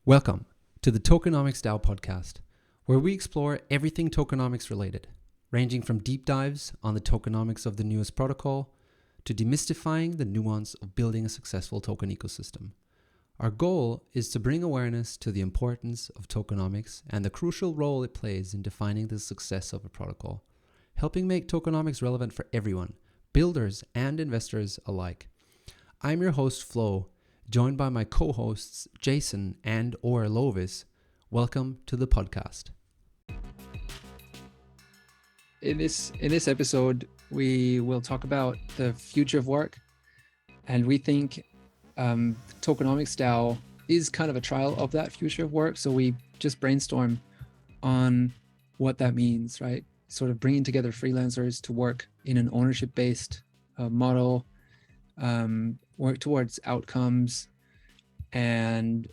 Welcome to the Tokenomics DAO podcast, where we explore everything tokenomics related, ranging from deep dives on the tokenomics of the newest protocol to demystifying the nuance of building a successful token ecosystem. Our goal is to bring awareness to the importance of tokenomics and the crucial role it plays in defining the success of a protocol, helping make tokenomics relevant for everyone, builders and investors alike. I'm your host, Flo, joined by my co-hosts, Jason and or Lovis. Welcome to the podcast. In this episode, we will talk about the future of work, and we think Tokenomics DAO is kind of a trial of that future of work. So we just brainstorm on what that means, right? Sort of bringing together freelancers to work in an ownership-based model, work towards outcomes, and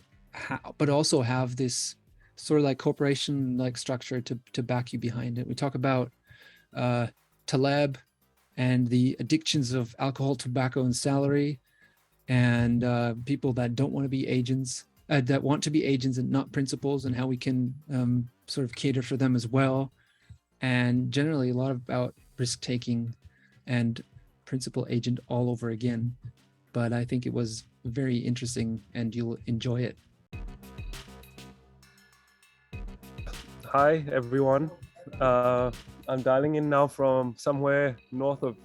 but also have this sort of like corporation like structure to back you behind it. We talk about Taleb and the addictions of alcohol, tobacco, and salary, and people that don't want to be agents, that want to be agents and not principals, and how we can sort of cater for them as well. And generally a lot about risk taking and principal agent all over again. But I think it was very interesting and you'll enjoy it. Hi, everyone. I'm dialing in now from somewhere north of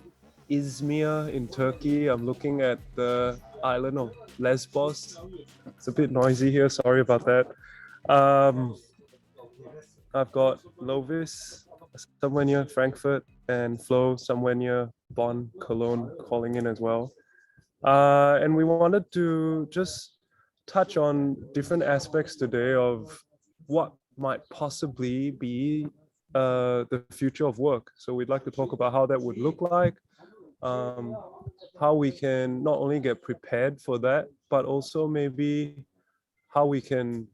Izmir in Turkey. I'm looking at the island of Lesbos. It's a bit noisy here. Sorry about that. I've got Lovis somewhere near Frankfurt and Flo somewhere near Bonn, Cologne, calling in as well. And we wanted to just touch on different aspects today of what might possibly be the future of work. So we'd like to talk about how that would look like, how we can not only get prepared for that, but also maybe how we can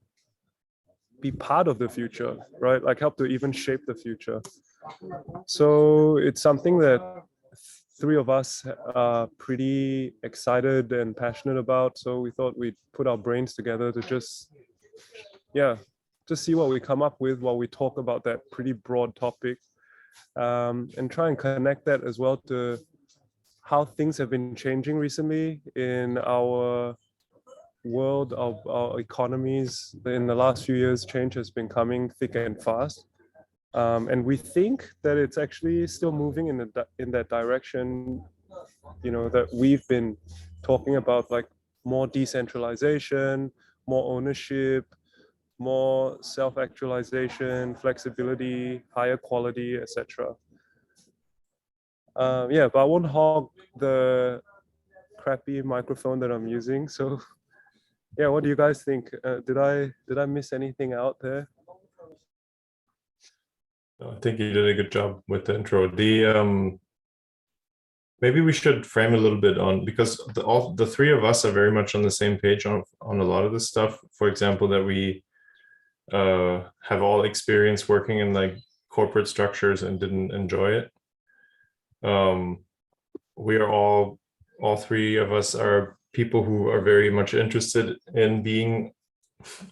be part of the future, right? Like help to even shape the future. So it's something that three of us are pretty excited and passionate about. So we thought we'd put our brains together to just see what we come up with while we talk about that pretty broad topic, and try and connect that as well to how things have been changing recently in our world of our economies. In the last few years, change has been coming thick and fast. And we think that it's actually still moving in that direction, that we've been talking about, like more decentralization, more ownership, more self-actualization, flexibility, higher quality, etc. But I won't hog the crappy microphone that I'm using. So yeah, what do you guys think? Did I miss anything out there? I think you did a good job with the intro. Maybe we should frame a little bit on, because all the three of us are very much on the same page on a lot of this stuff. For example, that we have all experience working in like corporate structures and didn't enjoy it. We are all three of us are people who are very much interested in being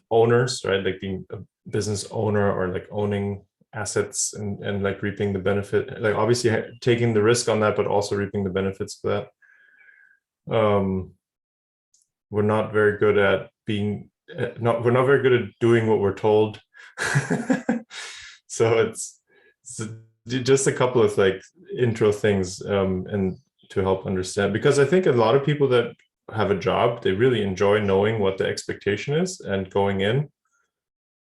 owners, right? Like being a business owner or like owning assets and like reaping the benefit, like obviously taking the risk on that, but also reaping the benefits of that. We're not very good at we're not very good at doing what we're told. So it's just a couple of like intro things, and to help understand, because I think a lot of people that have a job, they really enjoy knowing what the expectation is and going in,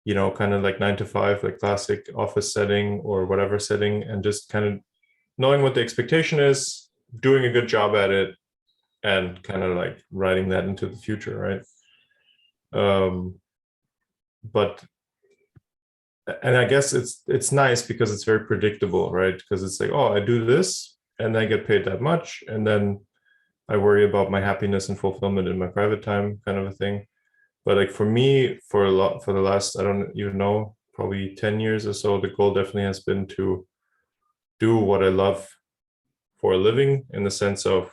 kind of like 9 to 5, like classic office setting or whatever setting, and just kind of knowing what the expectation is, doing a good job at it, and kind of like writing that into the future, right? And I guess it's nice because it's very predictable, right? Because it's like, oh, I do this and I get paid that much, and then I worry about my happiness and fulfillment in my private time, kind of a thing. But like for me, for the last, I don't even know, probably 10 years or so, the goal definitely has been to do what I love for a living, in the sense of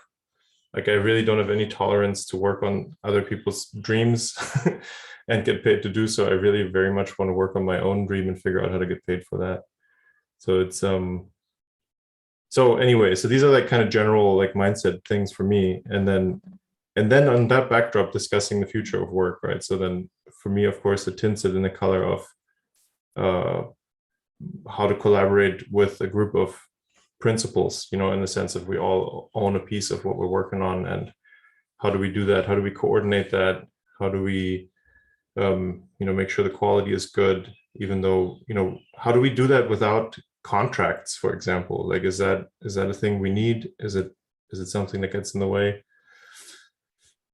like, I really don't have any tolerance to work on other people's dreams and get paid to do so. I really very much want to work on my own dream and figure out how to get paid for that. So it's so anyway, so these are like kind of general like mindset things for me. And then on that backdrop, discussing the future of work, right? So then for me, of course, it tints it in the color of how to collaborate with a group of principals, you know, in the sense of we all own a piece of what we're working on, and how do we do that? How do we coordinate that? How do we, you know, make sure the quality is good, even though, you know, how do we do that without contracts, for example? Like, is that a thing we need? Is it something that gets in the way?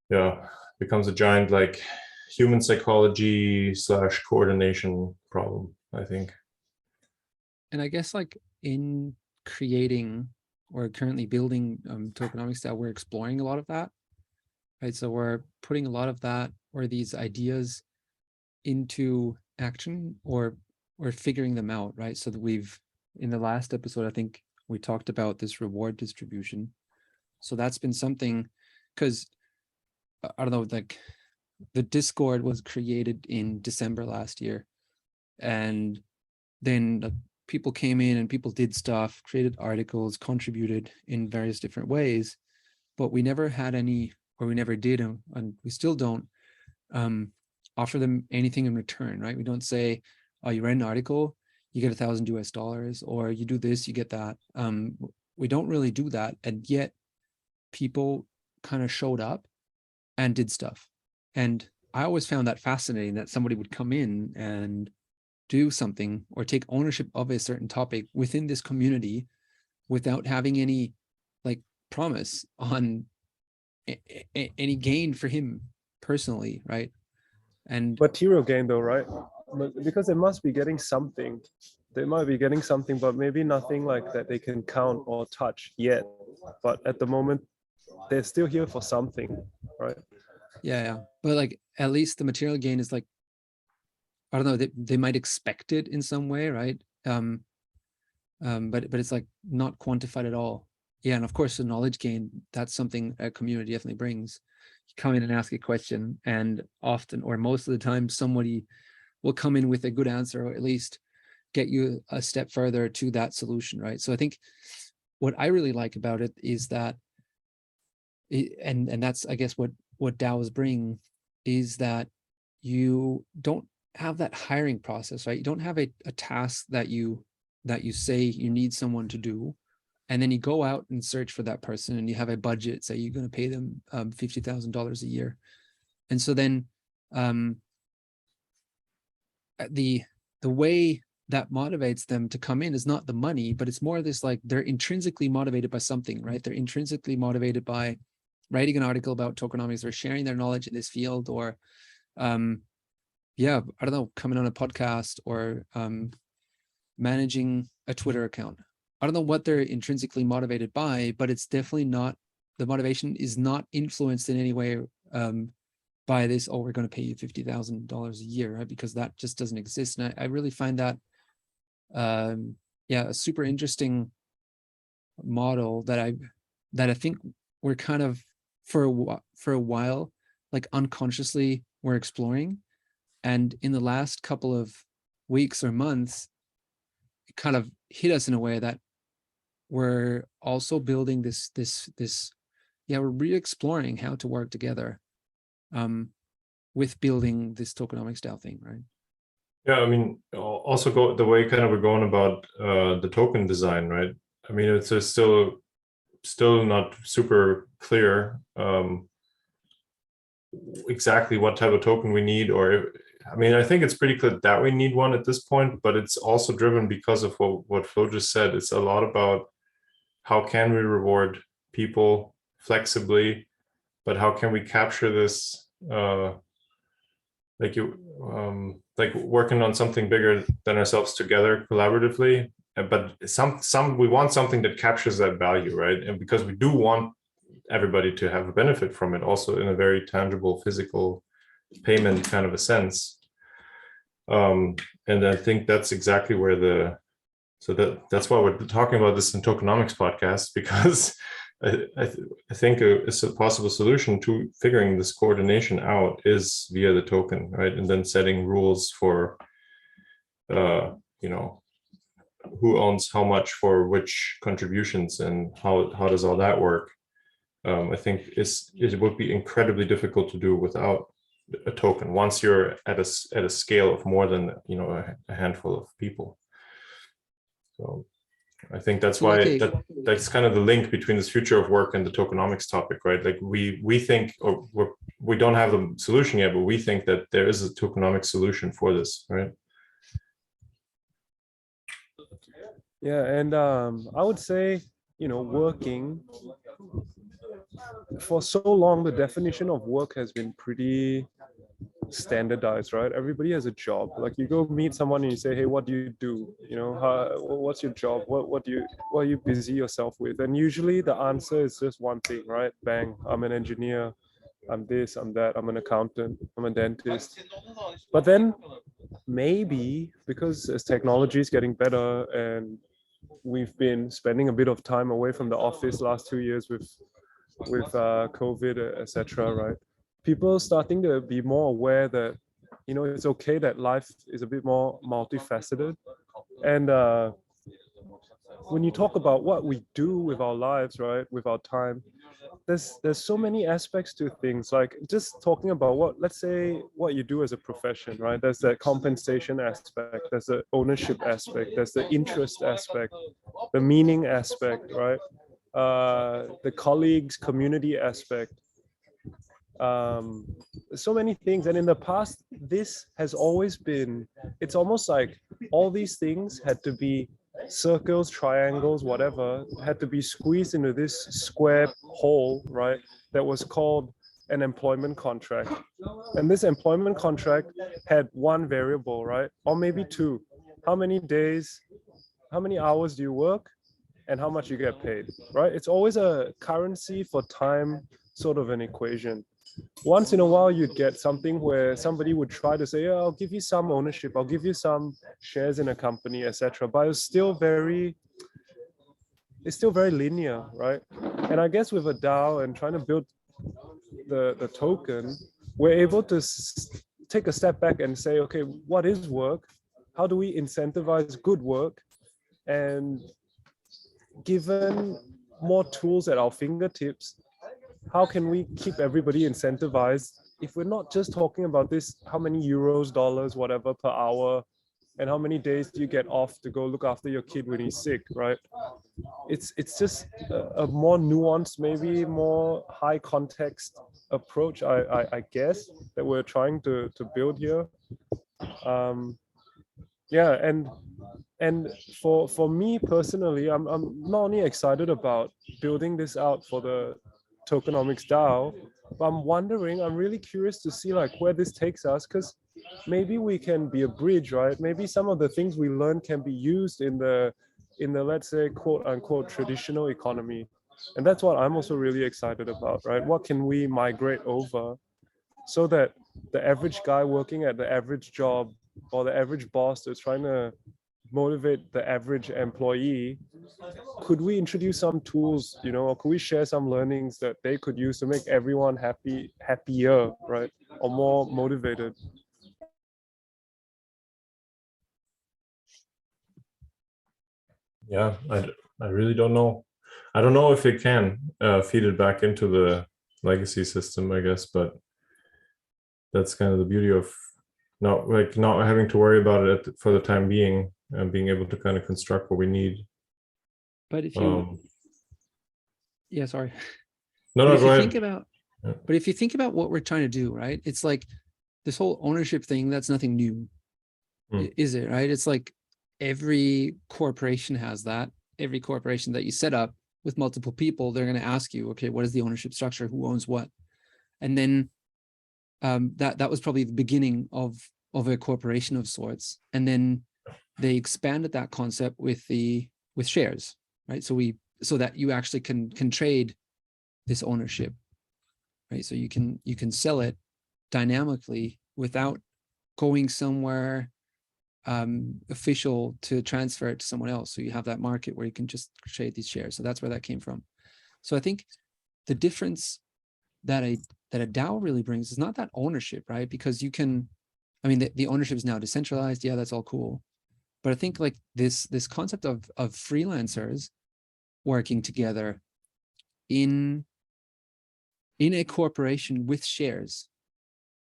Yeah, becomes a giant like human psychology / coordination problem, I think. And I guess like in creating or currently building Tokenomics DAO, we're exploring a lot of that, right? So we're putting a lot of that or these ideas into action, or figuring them out, right? So that we've, in the last episode, I think we talked about this reward distribution. So that's been something, because I don't know, like the Discord was created in December last year, and then people came in and people did stuff, created articles, contributed in various different ways, but we never had any, or we never did, and we still don't offer them anything in return, right? We don't say, oh, you write an article, you get $1,000 US, or you do this, you get that. We don't really do that, and yet people kind of showed up and did stuff. And I always found that fascinating, that somebody would come in and do something or take ownership of a certain topic within this community without having any like promise on any gain for him personally, right? And material gain though, right? Because they must be getting something. They might be getting something, but maybe nothing like that they can count or touch yet. But at the moment, they're still here for something, right? yeah. But like at least the material gain is like, I don't know, they might expect it in some way, right? But it's like not quantified at all. Yeah, and of course the knowledge gain, that's something a community definitely brings. You come in and ask a question, and often, or most of the time, somebody will come in with a good answer, or at least get you a step further to that solution, right? So I think what I really like about it is that, and that's I guess what DAOs bring, is that you don't have that hiring process, right? You don't have a task that you say you need someone to do, and then you go out and search for that person, and you have a budget, say you're going to pay them $50,000 a year. And so then the way that motivates them to come in is not the money, but it's more this, like, they're intrinsically motivated by something, right? They're intrinsically motivated by writing an article about tokenomics, or sharing their knowledge in this field, or yeah, I don't know, coming on a podcast, or managing a Twitter account. I don't know what they're intrinsically motivated by, but it's definitely not, the motivation is not influenced in any way by this, oh, we're going to pay you $50,000 a year, right? Because that just doesn't exist. And I really find that, yeah, a super interesting model that I think we're kind of, for a while, like unconsciously we're exploring. And in the last couple of weeks or months, it kind of hit us in a way that we're also building this, yeah, we're re-exploring how to work together with building this Tokenomics DAO thing, right? Yeah, I mean, also go the way kind of we're going about the token design, right? I mean, it's still not super clear exactly what type of token we need, or I mean, I think it's pretty clear that we need one at this point, but it's also driven because of what Flo just said. It's a lot about how can we reward people flexibly, but how can we capture this, like working on something bigger than ourselves together collaboratively. But we want something that captures that value, right? And because we do want everybody to have a benefit from it, also in a very tangible, physical payment kind of a sense. And I think that's exactly where that's why we're talking about this in Tokenomics podcast, because I think a possible solution to figuring this coordination out is via the token, right? And then setting rules for, you know, who owns how much for which contributions and how does all that work. I think it would be incredibly difficult to do without a token once you're at a scale of more than, you know, a handful of people. So I think that's why that's kind of the link between this future of work and the tokenomics topic, right? Like we think, or we don't have the solution yet, but we think that there is a tokenomics solution for this, right? Yeah, and I would say, you know, working for so long, the definition of work has been pretty standardized, right? Everybody has a job. Like you go meet someone and you say, hey, what do you do? You know, what's your job? What are you busy yourself with? And usually the answer is just one thing, right? Bang, I'm an engineer, I'm this, I'm that, I'm an accountant, I'm a dentist. But then maybe because as technology is getting better and we've been spending a bit of time away from the office last 2 years with COVID, etc., right? People starting to be more aware that, you know, it's okay that life is a bit more multifaceted. And when you talk about what we do with our lives, right, with our time, there's so many aspects to things. Like just talking about let's say what you do as a profession, right? There's the compensation aspect, there's the ownership aspect, there's the interest aspect, the meaning aspect, right? The colleagues, community aspect. So many things. And in the past, this has always been, it's almost like all these things had to be circles, triangles, whatever, had to be squeezed into this square hole, right? That was called an employment contract. And this employment contract had one variable, right? Or maybe two. How many days, how many hours do you work? And how much you get paid, right? It's always a currency for time sort of an equation. Once in a while, you'd get something where somebody would try to say, oh, I'll give you some ownership, I'll give you some shares in a company, etc. But it's still very linear, right? And I guess with a DAO and trying to build the token, we're able to take a step back and say, okay, what is work? How do we incentivize good work? And given more tools at our fingertips, how can we keep everybody incentivized if we're not just talking about this, how many euros, dollars, whatever per hour, and how many days do you get off to go look after your kid when he's sick, right? It's just a more nuanced, maybe more high context approach, I guess, that we're trying to build here. Yeah, and for me personally, I'm not only excited about building this out for the Tokenomics DAO, but I'm really curious to see like where this takes us, because maybe we can be a bridge, right? Maybe some of the things we learn can be used in the let's say quote unquote traditional economy. And that's what I'm also really excited about, right? What can we migrate over so that the average guy working at the average job or the average boss that's trying to motivate the average employee, could we introduce some tools, you know, or could we share some learnings that they could use to make everyone happier, right? Or more motivated? Yeah, I really don't know. I don't know if it can feed it back into the legacy system, I guess, but that's kind of the beauty of not having to worry about it for the time being, and being able to kind of construct what we need. But if you, yeah, sorry. No, but no, if go you ahead. think about, but if you think about what we're trying to do, right? It's like this whole ownership thing, that's nothing new, is it, right? It's like every corporation has that. Every corporation that you set up with multiple people, they're going to ask you, okay, what is the ownership structure? Who owns what? And then that was probably the beginning of a corporation of sorts. And then they expanded that concept with shares, right? So that you actually can trade this ownership, right? So you can sell it dynamically without going somewhere official to transfer it to someone else. So you have that market where you can just trade these shares. So that's where that came from. So I think the difference that a DAO really brings is not that ownership, right? Because you can, I mean, the ownership is now decentralized. Yeah, that's all cool. But I think like this concept of freelancers working together in a corporation with shares,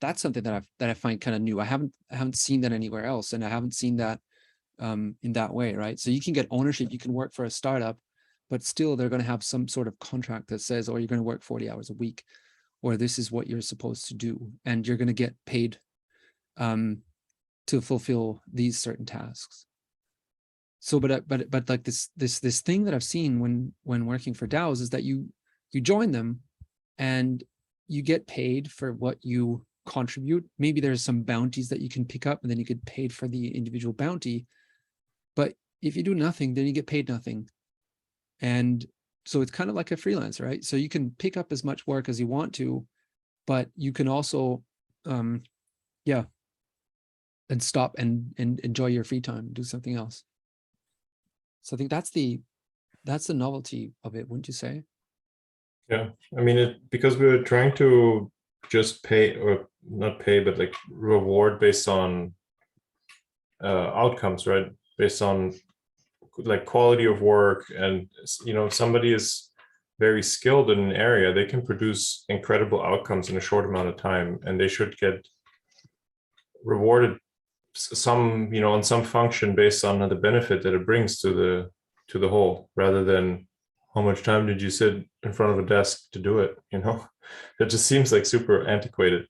that's something that I find kind of new. I haven't seen that anywhere else, and I haven't seen that in that way, right? So you can get ownership, you can work for a startup, but still they're going to have some sort of contract that says, oh, you're going to work 40 hours a week, or this is what you're supposed to do, and you're going to get paid to fulfill these certain tasks. So, but like this thing that I've seen when working for DAOs is that you join them and you get paid for what you contribute. Maybe there's some bounties that you can pick up, and then you get paid for the individual bounty. But if you do nothing, then you get paid nothing. And so it's kind of like a freelancer, right? So you can pick up as much work as you want to, but you can also, and stop and enjoy your free time, do something else. So I think that's the novelty of it, wouldn't you say? Yeah, I mean, because we were trying to just pay, or not pay, but like reward based on outcomes, right? Based on like quality of work, and somebody is very skilled in an area, they can produce incredible outcomes in a short amount of time, and they should get rewarded some, on some function based on the benefit that it brings to the whole, rather than how much time did you sit in front of a desk to do it. It just seems like super antiquated.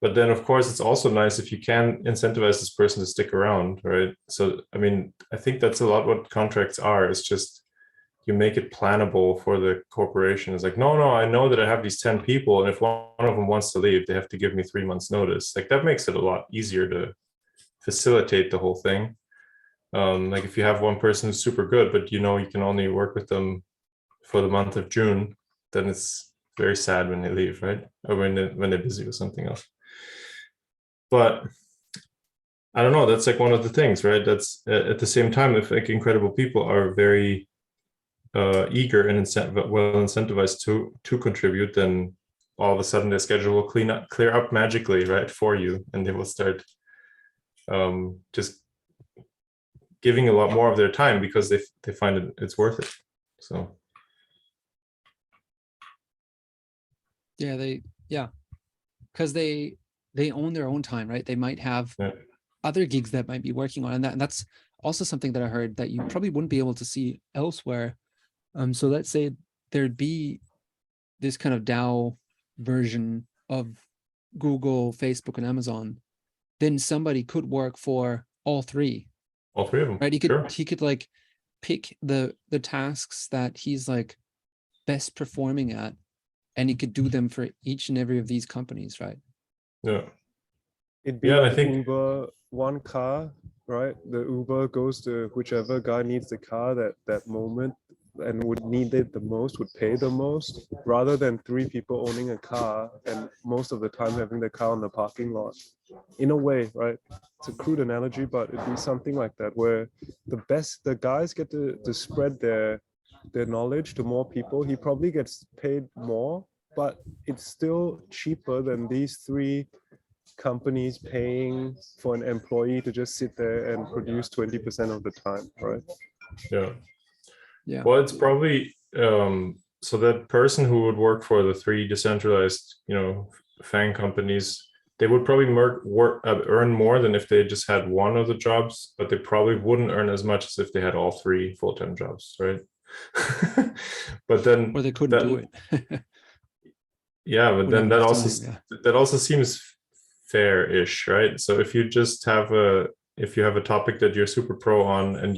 But then of course it's also nice if you can incentivize this person to stick around, right? So I mean, I think that's a lot what contracts are. It's just you make it plannable for the corporation. It's like, no, I know that I have these 10 people, and if one of them wants to leave, they have to give me 3 months notice. Like that makes it a lot easier to facilitate the whole thing. Like if you have one person who's super good, but you can only work with them for the month of June, then it's very sad when they leave, right? Or when they're busy with something else. But I don't know, that's like one of the things, right? That's at the same time, if like incredible people are very eager and well incentivized to contribute, then all of a sudden their schedule will clear up magically, right, for you, and they will start just giving a lot more of their time because they find it's worth it. So because they own their own time, right? They might have other gigs that might be working on, and that's also something that I heard that you probably wouldn't be able to see elsewhere. So let's say there'd be this kind of DAO version of Google, Facebook, and Amazon, then somebody could work for all three. All three of them, right? sure. He could like pick the tasks that he's like best performing at, and he could do them for each and every of these companies, right? Yeah. It'd be like Uber, one car, right? The Uber goes to whichever guy needs the car that moment and would need it the most, would pay the most, rather than 3 people owning a car and most of the time having the car on the parking lot. In a way, right? It's a crude analogy, but it'd be something like that, where the guys get to spread their knowledge to more people. He probably gets paid more, but it's still cheaper than these 3 companies paying for an employee to just sit there and produce 20% of the time, right? Yeah. Well, it's probably so that person who would work for the 3 decentralized, FAANG companies, they would probably earn more than if they just had one of the jobs, but they probably wouldn't earn as much as if they had all 3 full-time jobs, right? But then, or they couldn't do it. Yeah, but then that also seems fair-ish, right? So if you just have a topic that you're super pro on, and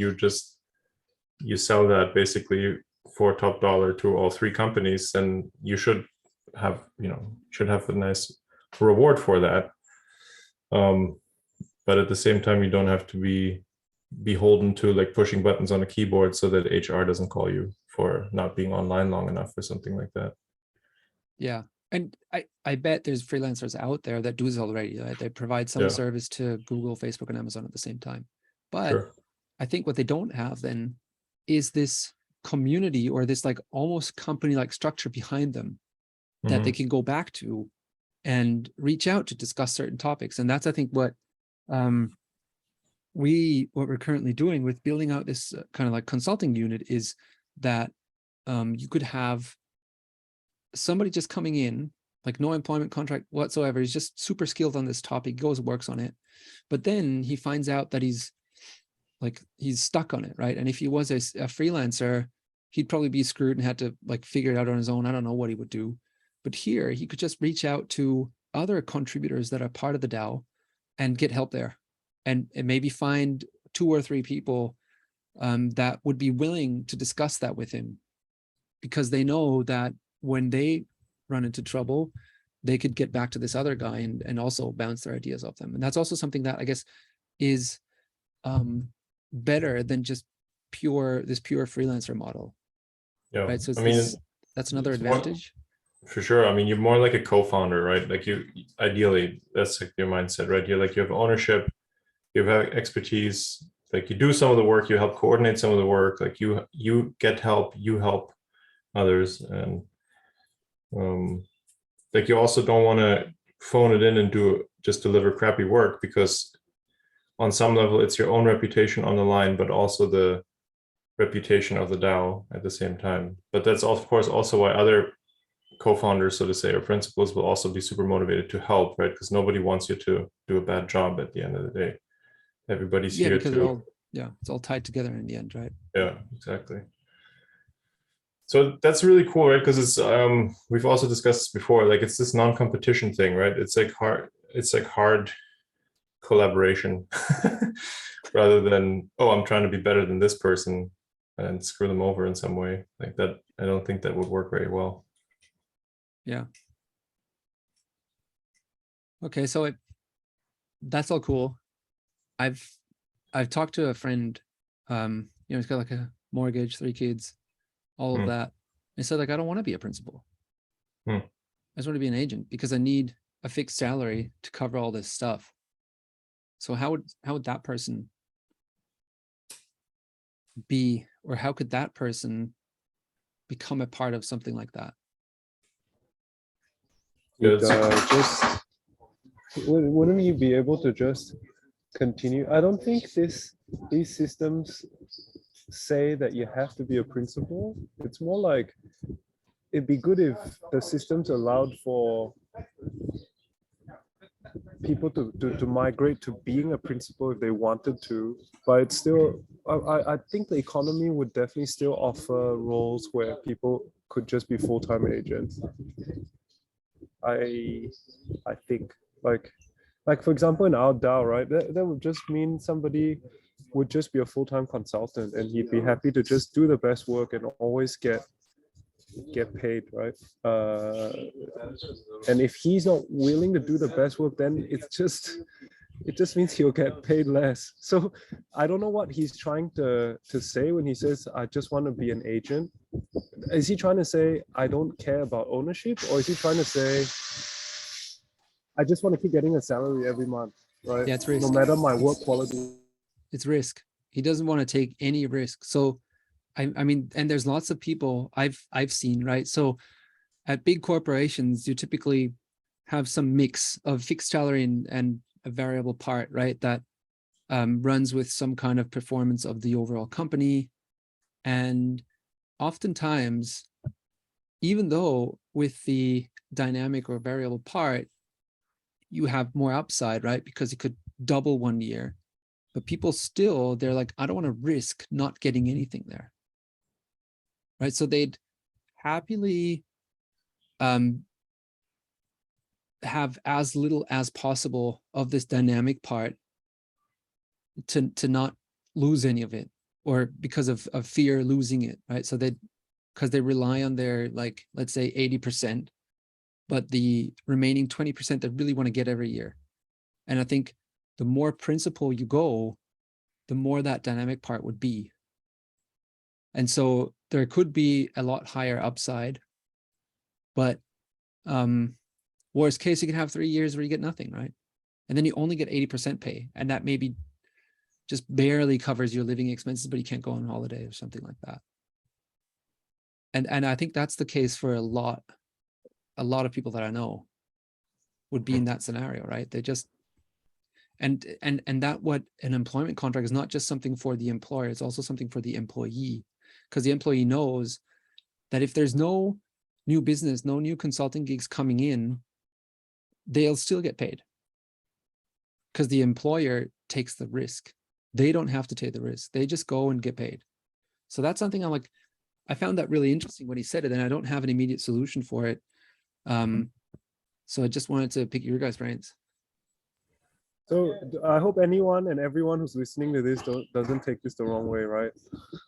you sell that basically for top dollar to all 3 companies, then you should have a nice reward for that. But at the same time, you don't have to be beholden to like pushing buttons on a keyboard so that HR doesn't call you for not being online long enough or something like that. Yeah. And I bet there's freelancers out there that do this already, right? They provide some service to Google, Facebook, and Amazon at the same time. But I think what they don't have then is this community or this like almost company-like structure behind them that they can go back to and reach out to discuss certain topics. And that's, I think, what we're currently doing with building out this kind of like consulting unit is that you could have somebody just coming in, like no employment contract whatsoever. He's just super skilled on this topic, goes, works on it. But then he finds out that he's stuck on it, right? And if he was a freelancer, he'd probably be screwed and had to like figure it out on his own. I don't know what he would do. But here he could just reach out to other contributors that are part of the DAO and get help there. And maybe find 2 or 3 people that would be willing to discuss that with him, because they know that when they run into trouble, they could get back to this other guy and also bounce their ideas off them. And that's also something that I guess is better than just pure freelancer model. Yeah, right. So I mean, that's another advantage. For sure. I mean, you're more like a co-founder, right? Like ideally, that's like your mindset, right? You're like, you have ownership, you have expertise, like you do some of the work, you help coordinate some of the work, like you get help, you help others. And like you also don't want to phone it in and just deliver crappy work, because on some level it's your own reputation on the line, but also the reputation of the DAO at the same time. But that's of course also why other co-founders, so to say, or principals will also be super motivated to help, right? Because nobody wants you to do a bad job at the end of the day. Everybody's here to it's all tied together in the end, right? Yeah, exactly. So that's really cool, right? Because it's we've also discussed this before, like it's this non-competition thing, right? It's like hard collaboration rather than, oh, I'm trying to be better than this person and screw them over in some way like that. I don't think that would work very well. Yeah. Okay, so that's all cool. I've talked to a friend, he's got like a mortgage, 3 kids, all of that. I said, like, I don't want to be a principal. I just want to be an agent because I need a fixed salary to cover all this stuff. So how would that person be, or how could that person become a part of something like that? Wouldn't you be able to just continue? I don't think these systems say that you have to be a principal. It's more like it'd be good if the systems allowed for people to migrate to being a principal if they wanted to, but it's still, I think the economy would definitely still offer roles where people could just be full-time agents. I think like for example in our DAO, right, that would just mean somebody would just be a full-time consultant and he'd be happy to just do the best work and always get paid, right? And if he's not willing to do the best work, then it just means he'll get paid less. So I don't know what he's trying to say when he says I just want to be an agent. Is he trying to say I don't care about ownership, or is he trying to say I just want to keep getting a salary every month, right? Yeah, it's risk. No matter my work quality. It's risk. He doesn't want to take any risk. So I mean, and there's lots of people I've seen, right? So at big corporations, you typically have some mix of fixed salary and a variable part, right? That runs with some kind of performance of the overall company. And oftentimes, even though with the dynamic or variable part, you have more upside, right? Because it could double one year, but people still, they're like, I don't want to risk not getting anything there, right? So they'd happily have as little as possible of this dynamic part to not lose any of it, or because of fear losing it, right? So because they rely on their, like, let's say 80%, but the remaining 20% they really want to get every year. And I think the more principal you go, the more that dynamic part would be. And so there could be a lot higher upside, but worst case, you can have 3 years where you get nothing, right? And then you only get 80% pay. And that maybe just barely covers your living expenses, but you can't go on holiday or something like that. And I think that's the case for a lot of people that I know would be in that scenario, right? They just and that what an employment contract is not just something for the employer, it's also something for the employee, because the employee knows that if there's no new business, no new consulting gigs coming in, they'll still get paid because the employer takes the risk. They don't have to take the risk. They just go and get paid. So that's something I'm like, I found that really interesting when he said it, and I don't have an immediate solution for it. So I just wanted to pick your guys' brains. So I hope anyone and everyone who's listening to this doesn't take this the wrong way, right?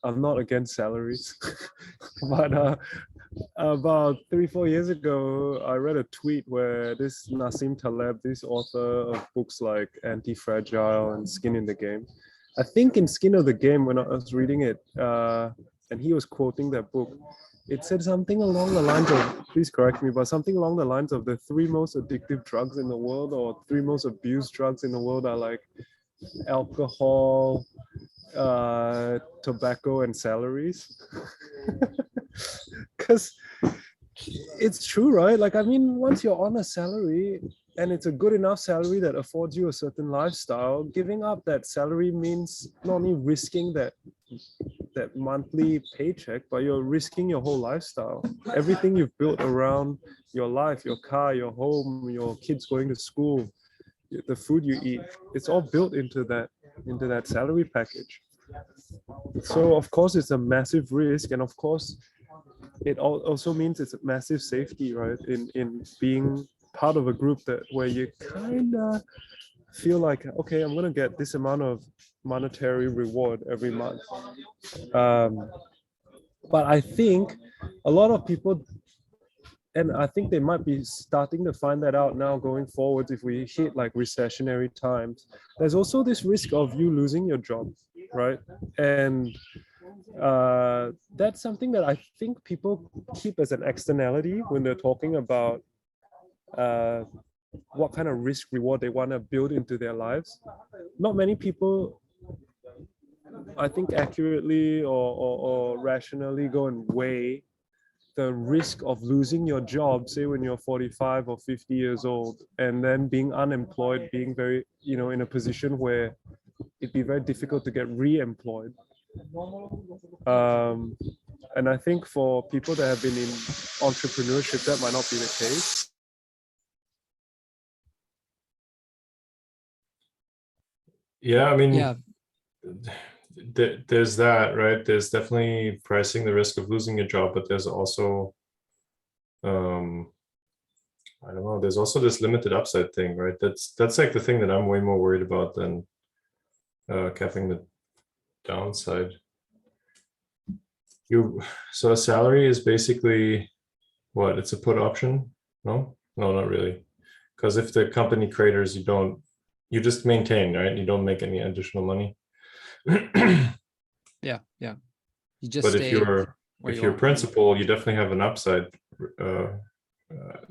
I'm not against salaries, but about 3-4 years ago, I read a tweet where this Nassim Taleb, this author of books like Anti-Fragile and Skin in the Game, I think in Skin of the Game, when I was reading it, and he was quoting that book, it said something along the lines of, please correct me, but something along the lines of the 3 most addictive drugs in the world, or 3 most abused drugs in the world are like alcohol, tobacco, and salaries. Because it's true, right? Like, I mean, once you're on a salary and it's a good enough salary that affords you a certain lifestyle, giving up that salary means not only risking that monthly paycheck, but you're risking your whole lifestyle. Everything you've built around your life, your car, your home, your kids going to school, the food you eat, it's all built into that salary package. So of course it's a massive risk, and of course it also means it's a massive safety, right? In being part of a group where you kind of feel like, okay, I'm gonna get this amount of monetary reward every month. But I think a lot of people, and I think they might be starting to find that out now going forward, if we hit like recessionary times, there's also this risk of you losing your job, right? And that's something that I think people keep as an externality when they're talking about what kind of risk reward they want to build into their lives. Not many people, I think, accurately or rationally go and weigh the risk of losing your job, say when you're 45 or 50 years old, and then being unemployed, being very, in a position where it'd be very difficult to get re-employed. And I think for people that have been in entrepreneurship, that might not be the case. Yeah, I mean, Yeah. There's that, right? There's definitely pricing the risk of losing your job, but there's also, I don't know, there's also this limited upside thing, right? That's like the thing that I'm way more worried about than capping the downside. So a salary is basically what? It's a put option? No, not really. Because if the company craters, you just maintain, right? You don't make any additional money. Yeah. You just but if you're principal, you definitely have an upside,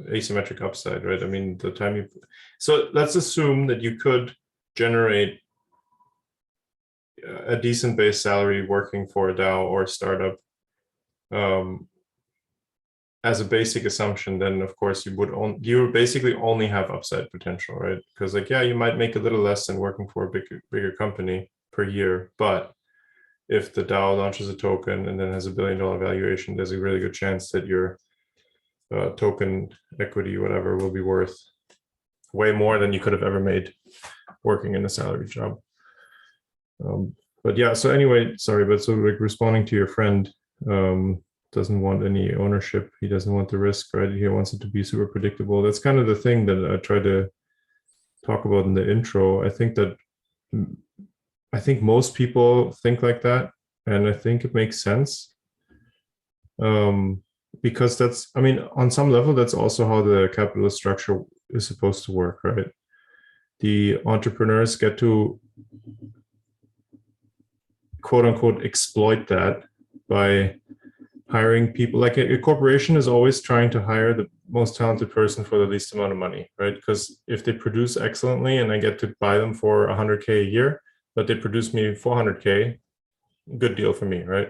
asymmetric upside, right? I mean, so let's assume that you could generate a decent base salary working for a DAO or a startup. As a basic assumption, then of course you basically only have upside potential, right? Because like, yeah, you might make a little less than working for a bigger company per year, but if the DAO launches a token and then has $1 billion valuation, there's a really good chance that your token equity, whatever, will be worth way more than you could have ever made working in a salary job. But yeah, so anyway, sorry, but so like responding to your friend, doesn't want any ownership. He doesn't want the risk, right? He wants it to be super predictable. That's kind of the thing that I try to talk about in the intro. I think most people think like that, and I think it makes sense. Because on some level, that's also how the capitalist structure is supposed to work, right? The entrepreneurs get to quote unquote exploit that by hiring people. Like a corporation is always trying to hire the most talented person for the least amount of money, right? Because if they produce excellently and I get to buy them for 100K a year, but they produce me 400K, good deal for me, right?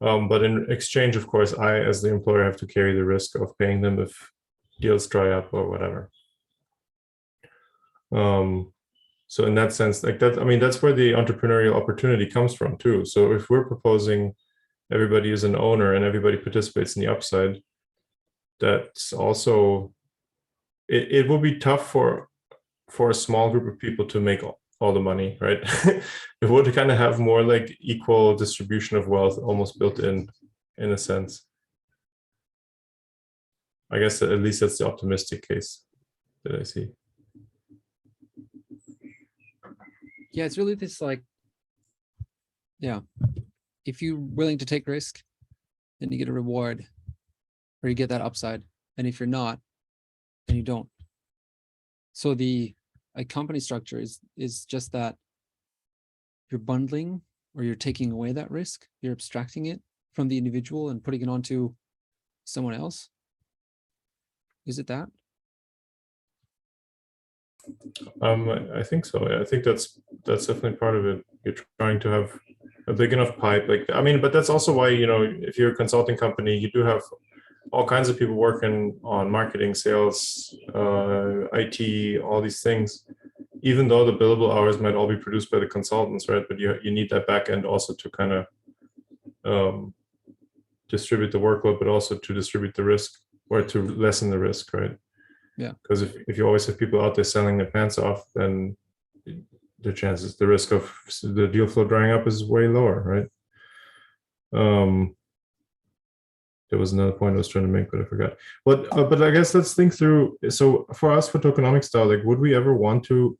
But in exchange, of course, I, as the employer, have to carry the risk of paying them if deals dry up or whatever. So in that sense, like that, I mean, that's where the entrepreneurial opportunity comes from too. So if we're proposing everybody is an owner and everybody participates in the upside, that's also, it will be tough for a small group of people to make all the money, right? It would kind of have more like equal distribution of wealth almost built in a sense. I guess at least that's the optimistic case that I see. Yeah, it's really this like, yeah, if you're willing to take risk, then you get a reward or you get that upside. And if you're not, then you don't. So the company structure is just that you're bundling or you're taking away that risk, you're abstracting it from the individual and putting it onto someone else. Is it that? I think so. Yeah, I think that's definitely part of it. You're trying to have a big enough pipe. Like, I mean, but that's also why, you know, if you're a consulting company, you do have all kinds of people working on marketing, sales, IT, all these things, even though the billable hours might all be produced by the consultants, right? But you need that back end also to kind of distribute the workload, but also to distribute the risk or to lessen the risk, right? Yeah. Because if you always have people out there selling their pants off, then the risk of the deal flow drying up is way lower, right? There was another point I was trying to make, but I forgot. But I guess let's think through. So for us, for Tokenomics DAO, like, would we ever want to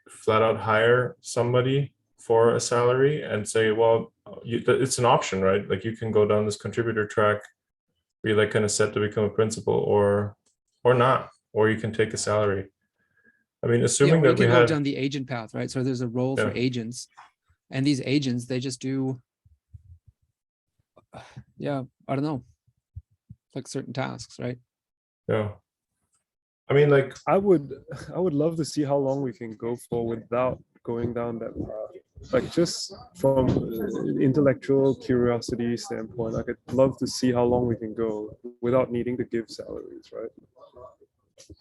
flat out hire somebody for a salary and say, well, it's an option, right? Like, you can go down this contributor track, be like kind of set to become a principal, or not, or you can take a salary. I mean, assuming that we go had down the agent path, right? So there's a role for agents, and these agents, they just do, I don't know, like certain tasks, right? Yeah. I mean, like, I would love to see how long we can go for without going down that path. Like, just from intellectual curiosity standpoint, like, I'd love to see how long we can go without needing to give salaries, right?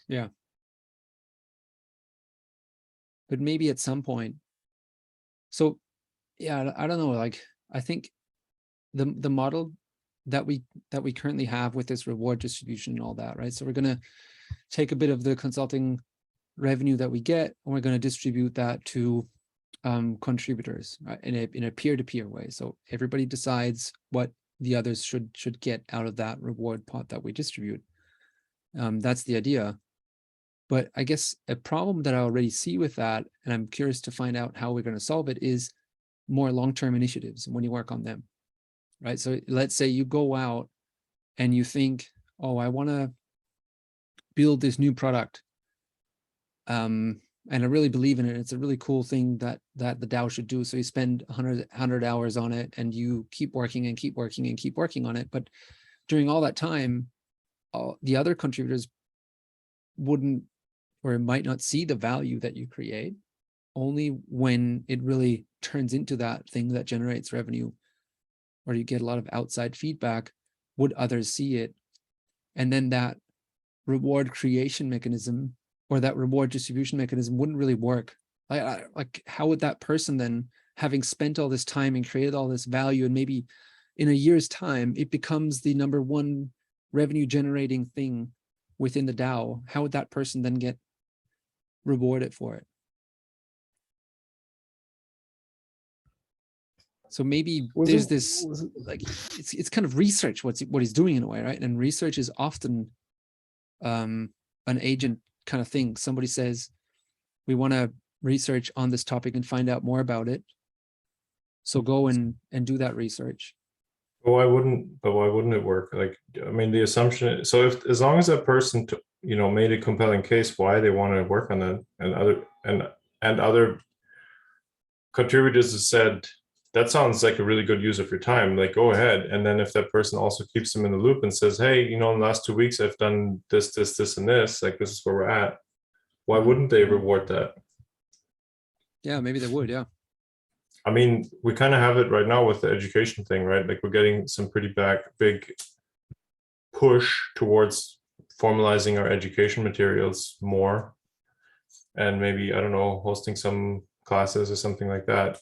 Yeah. But maybe at some point. So yeah, I don't know. Like, I think the model that we currently have with this reward distribution and all that, right? So we're gonna take a bit of the consulting revenue that we get, and we're going to distribute that to contributors, right? in a peer-to-peer way. So everybody decides what the others should get out of that reward pot that we distribute. That's the idea. But I guess a problem that I already see with that, and I'm curious to find out how we're going to solve it, is more long-term initiatives when you work on them, right? So let's say you go out and you think, oh, I want to build this new product, and I really believe in it. It's a really cool thing that the DAO should do. So you spend 100 hours on it, and you keep working and keep working and keep working on it. But during all that time, the other contributors wouldn't, or might not see the value that you create. Only when it really turns into that thing that generates revenue, or you get a lot of outside feedback, would others see it. And then that reward creation mechanism, or that reward distribution mechanism, wouldn't really work. Like, how would that person then, having spent all this time and created all this value, and maybe in a year's time, it becomes the #1 revenue generating thing within the DAO, how would that person then get rewarded for it? So maybe there's this, like, it's kind of research what he's doing in a way, right? And research is often an agent kind of thing. Somebody says, we want to research on this topic and find out more about it. So go and do that research. But why wouldn't it work? Like, I mean, the assumption, so if, as long as that person made a compelling case why they want to work on that, and other contributors have said, that sounds like a really good use of your time, like, go ahead. And then if that person also keeps them in the loop and says, hey, in the last 2 weeks, I've done this, and this, like, this is where we're at, why wouldn't they reward that? Yeah, maybe they would. Yeah. I mean, we kind of have it right now with the education thing, right? Like we're getting some pretty big push towards formalizing our education materials more, and maybe, I don't know, hosting some classes or something like that.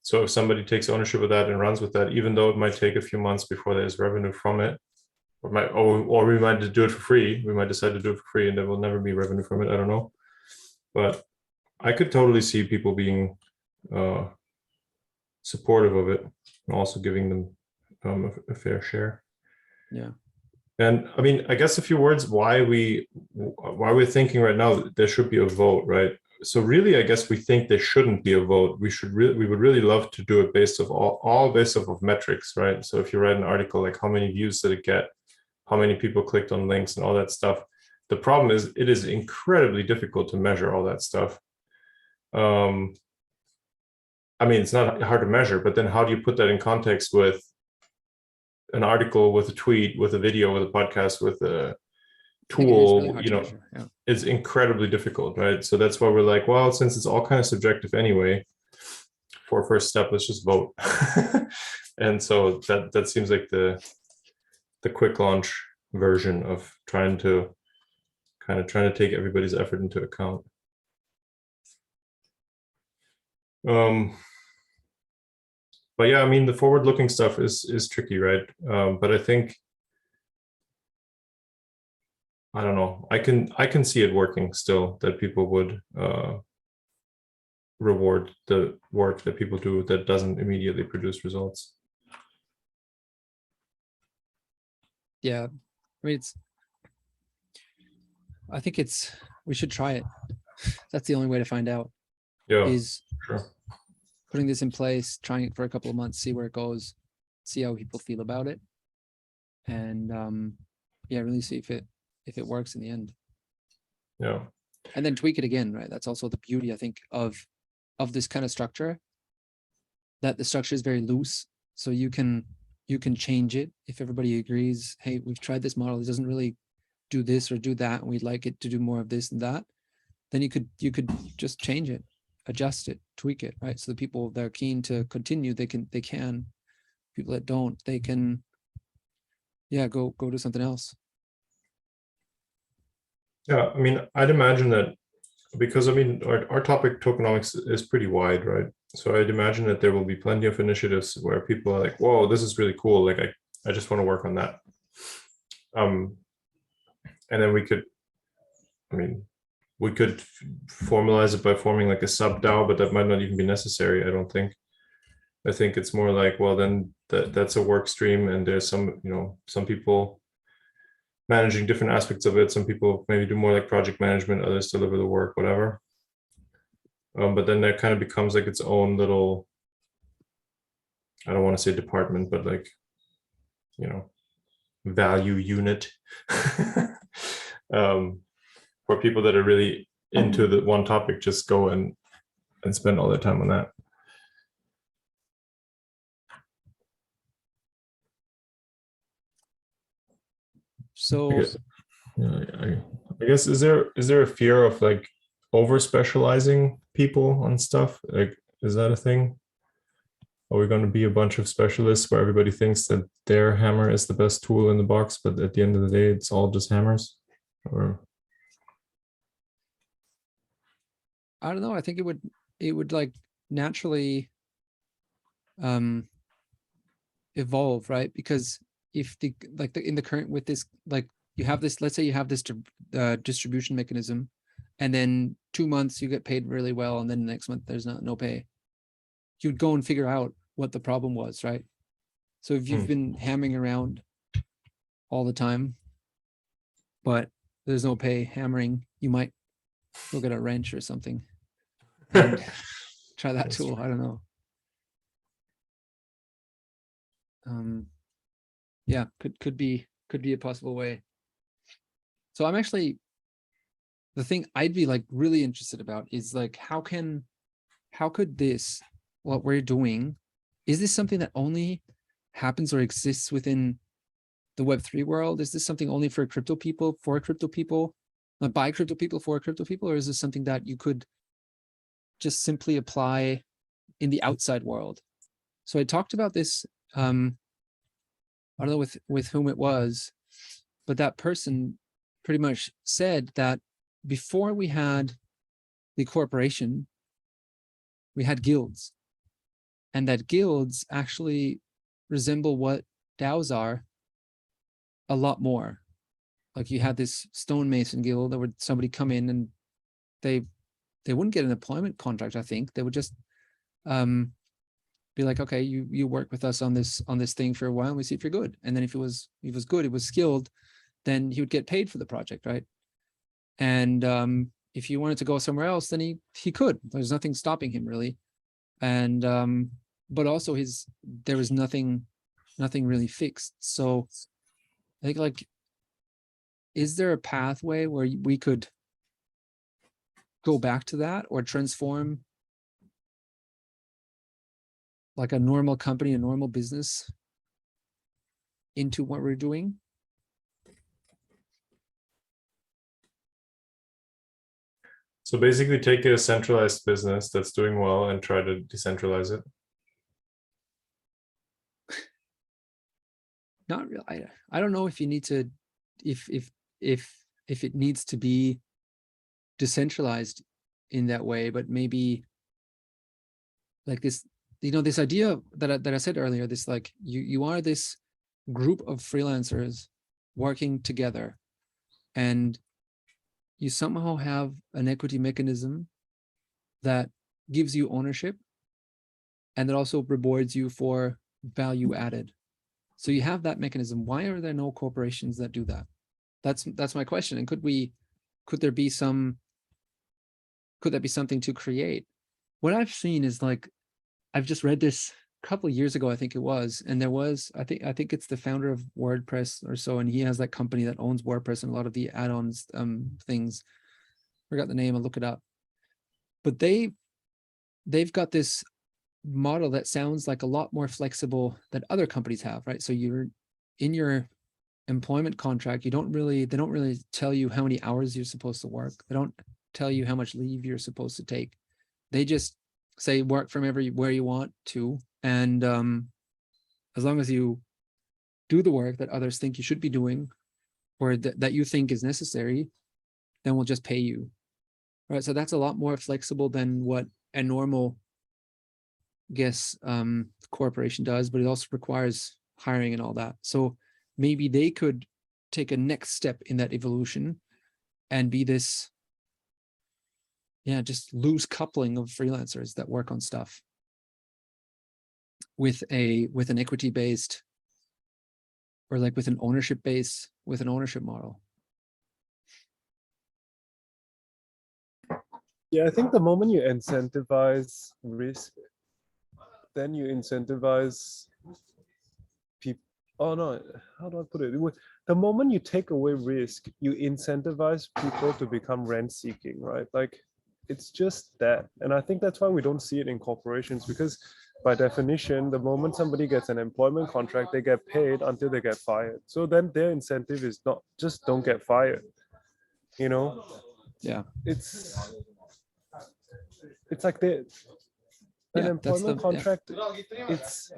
So if somebody takes ownership of that and runs with that, even though it might take a few months before there's revenue from it, or we might do it for free. We might decide to do it for free, and there will never be revenue from it. I don't know, but I could totally see people being supportive of it and also giving them a fair share. Yeah. And I mean, I guess a few words why we're thinking right now that there should be a vote, right? So really, I guess we think there shouldn't be a vote. We would really love to do it based off all based off of metrics, right? So if you write an article, like how many views did it get, how many people clicked on links and all that stuff. The problem is it is incredibly difficult to measure all that stuff. I mean, it's not hard to measure, but then how do you put that in context with an article, with a tweet, with a video, with a podcast, with a tool? Really measure. Yeah. It's incredibly difficult, right? So that's why we're like, well, since it's all kind of subjective anyway, for a first step, let's just vote. And so that seems like the quick launch version of trying to take everybody's effort into account. But yeah, I mean, the forward-looking stuff is tricky, right? But I think, I don't know, I can see it working still, that people would reward the work that people do that doesn't immediately produce results. Yeah, I mean, we should try it. That's the only way to find out. Yeah, is sure. Putting this in place, trying it for a couple of months, see where it goes, see how people feel about it, and yeah, really see if it works in the end. Yeah, and then tweak it again, right? That's also the beauty, I think, of this kind of structure, that the structure is very loose, so you can change it if everybody agrees, hey, we've tried this model, it doesn't really do this or do that, and we'd like it to do more of this and that. Then you could just change it, adjust it, tweak it, right? So the people that are keen to continue, they can. People that don't, they can, yeah, go do something else. Yeah, I mean, I'd imagine that, because I mean, our topic tokenomics is pretty wide, right? So I'd imagine that there will be plenty of initiatives where people are like, whoa, this is really cool, like I just want to work on that. And then we could formalize it by forming like a sub DAO, but that might not even be necessary, I don't think. I think it's more like, well, then that's a work stream, and there's some people managing different aspects of it. Some people maybe do more like project management, others deliver the work, whatever. But then that kind of becomes like its own little, I don't want to say department, but like, value unit. Where people that are really into the one topic just go and spend all their time on that. So I guess is there a fear of like over specializing people on stuff? Like, is that a thing? Are we going to be a bunch of specialists where everybody thinks that their hammer is the best tool in the box, but at the end of the day, it's all just hammers? Or I don't know. I think it would like naturally evolve, right? Because if in the current, with this, like you have this, let's say you have this distribution mechanism, and then 2 months you get paid really well, and then the next month there's no pay. You'd go and figure out what the problem was, right? So if you've been hammering around all the time, but there's no pay hammering, you might go get a wrench or something and try that tool. I don't know. Yeah, could be a possible way. So I'm actually, the thing I'd be like really interested about is like, how could this, what we're doing, is this something that only happens or exists within the Web3 world? Is this something only for crypto people, for crypto people, by crypto people, for crypto people? Or is this something that you could just simply apply in the outside world. So I talked about this, I don't know with whom it was, but that person pretty much said that before we had the corporation, we had guilds, and that guilds actually resemble what DAOs are a lot more. Like you had this stonemason guild that would somebody come in and they wouldn't get an employment contract. I think they would just be like, okay, you work with us on this thing for a while and we see if you're good. And then if he was good, he was skilled, then he would get paid for the project, right? And if he wanted to go somewhere else, then he could. There's nothing stopping him really. And but also there was nothing really fixed. So I think, like, is there a pathway where we could go back to that or transform like a normal company, a normal business into what we're doing? So basically take a centralized business that's doing well and try to decentralize it. Not really. I don't know if you need to, if it needs to be decentralized in that way, but maybe like this, this idea that I said earlier, this like you are this group of freelancers working together, and you somehow have an equity mechanism that gives you ownership and that also rewards you for value added. So you have that mechanism. Why are there no corporations that do that? That's my question. And could there be something to create? What I've seen is, like, I've just read this a couple of years ago, I think it was, and there was, I think it's the founder of WordPress or so, and he has that company that owns WordPress and a lot of the add-ons things. Forgot the name, I'll look it up. But they've got this model that sounds like a lot more flexible than other companies have, right? So you're in your employment contract, they don't really tell you how many hours you're supposed to work. They don't tell you how much leave you're supposed to take. They just say work from where you want to, and as long as you do the work that others think you should be doing or that you think is necessary, then we'll just pay you. Right? So that's a lot more flexible than what a normal, corporation does, but it also requires hiring and all that. So maybe they could take a next step in that evolution and be this, just loose coupling of freelancers that work on stuff with an equity based, or like with an ownership base, with an ownership model. Yeah, I think the moment you incentivize risk, then you incentivize people. Oh no, how do I put it? The moment you take away risk, you incentivize people to become rent seeking, right? Like, it's just that. And I think that's why we don't see it in corporations, because by definition, the moment somebody gets an employment contract, they get paid until they get fired. So then their incentive is not just don't get fired. Yeah. It's like an employment contract.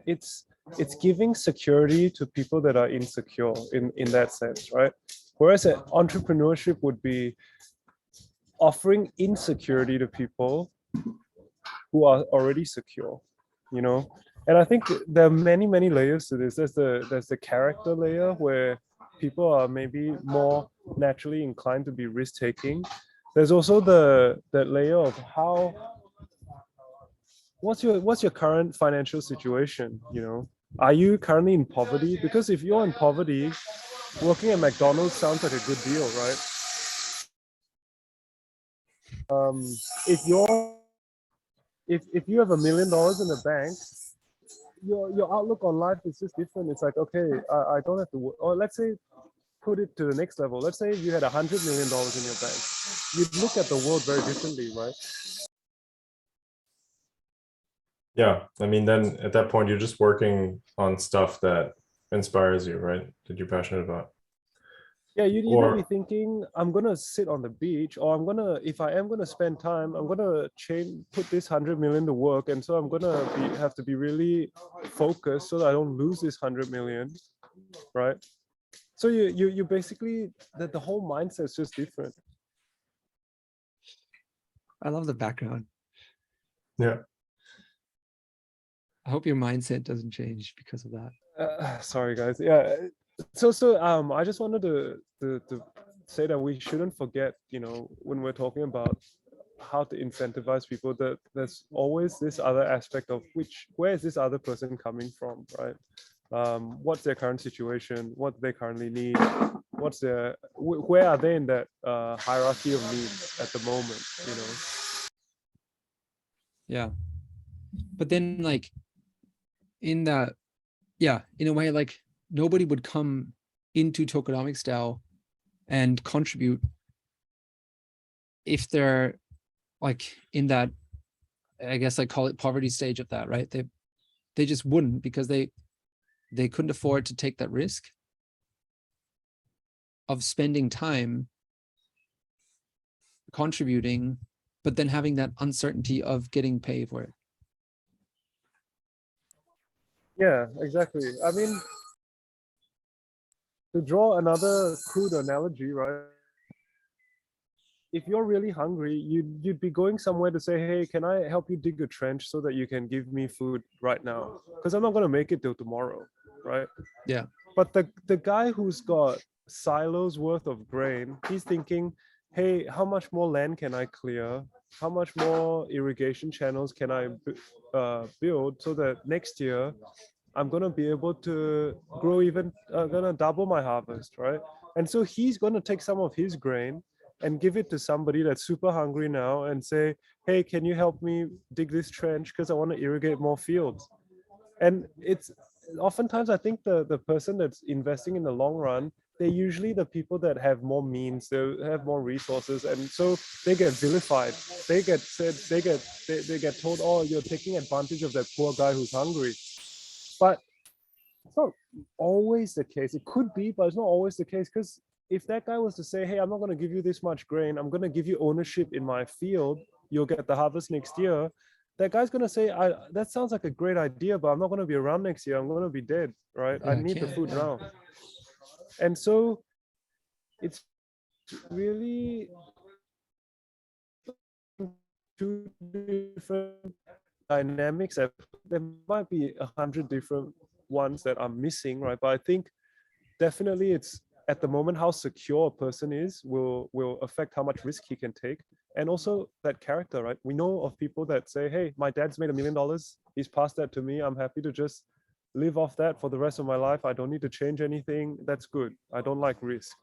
It's giving security to people that are insecure in that sense, right? Whereas an entrepreneurship would be offering insecurity to people who are already secure, And I think there are many layers to this. There's the character layer, where people are maybe more naturally inclined to be risk-taking. There's also the layer of what's your current financial situation, Are you currently in poverty? Because if you're in poverty, working at McDonald's sounds like a good deal, right? If you have $1 million in the bank, your outlook on life is just different. It's like, okay, I don't have to work. Or let's say, put it to the next level. Let's say you had $100 million in your bank. You'd look at the world very differently, right? Yeah, I mean, then at that point, you're just working on stuff that inspires you, right? That you're passionate about. Yeah, you Or might be thinking, I'm gonna sit on the beach, or if I am gonna spend time, I'm gonna put this 100 million to work, and so I'm gonna have to be really focused so that I don't lose this 100 million, right? So you basically the whole mindset is just different. I love the background. yeah. I hope your mindset doesn't change because of that. Sorry guys, yeah. So I just wanted to say that we shouldn't forget, when we're talking about how to incentivize people, that there's always this other aspect of where is this other person coming from, right? What's their current situation, what they currently need, where are they in that hierarchy of needs at the moment, Yeah. But then like in that, yeah, in a way, like nobody would come into Tokenomics DAO and contribute if they're like in that, I guess I call it poverty stage of that, right? They just wouldn't, because they couldn't afford to take that risk of spending time contributing, but then having that uncertainty of getting paid for it. Yeah, exactly. I mean, to draw another crude analogy, right? If you're really hungry, you'd be going somewhere to say, hey, can I help you dig a trench so that you can give me food right now? Because I'm not going to make it till tomorrow, right? Yeah. But the guy who's got silos worth of grain, he's thinking, hey, how much more land can I clear? How much more irrigation channels can I build so that next year I'm going to be able to grow going to double my harvest, right? And so he's going to take some of his grain and give it to somebody that's super hungry now and say, hey, can you help me dig this trench because I want to irrigate more fields? And it's oftentimes, I think the person that's investing in the long run, they're usually the people that have more means, they have more resources, and so they get vilified. They get said, they get told, oh, you're taking advantage of that poor guy who's hungry. But it's not always the case. It could be, but it's not always the case, because if that guy was to say, hey, I'm not going to give you this much grain, I'm going to give you ownership in my field, you'll get the harvest next year, that guy's going to say, that sounds like a great idea, but I'm not going to be around next year, I'm going to be dead, right? Yeah, I need the food now. And so it's really two different dynamics. There might be 100 different ones that I'm missing, right? But I think definitely it's at the moment how secure a person is will affect how much risk he can take, and also that character, right? We know of people that say, hey, my dad's made $1 million, he's passed that to me, I'm happy to just live off that for the rest of my life, I don't need to change anything, that's good, I don't like risk.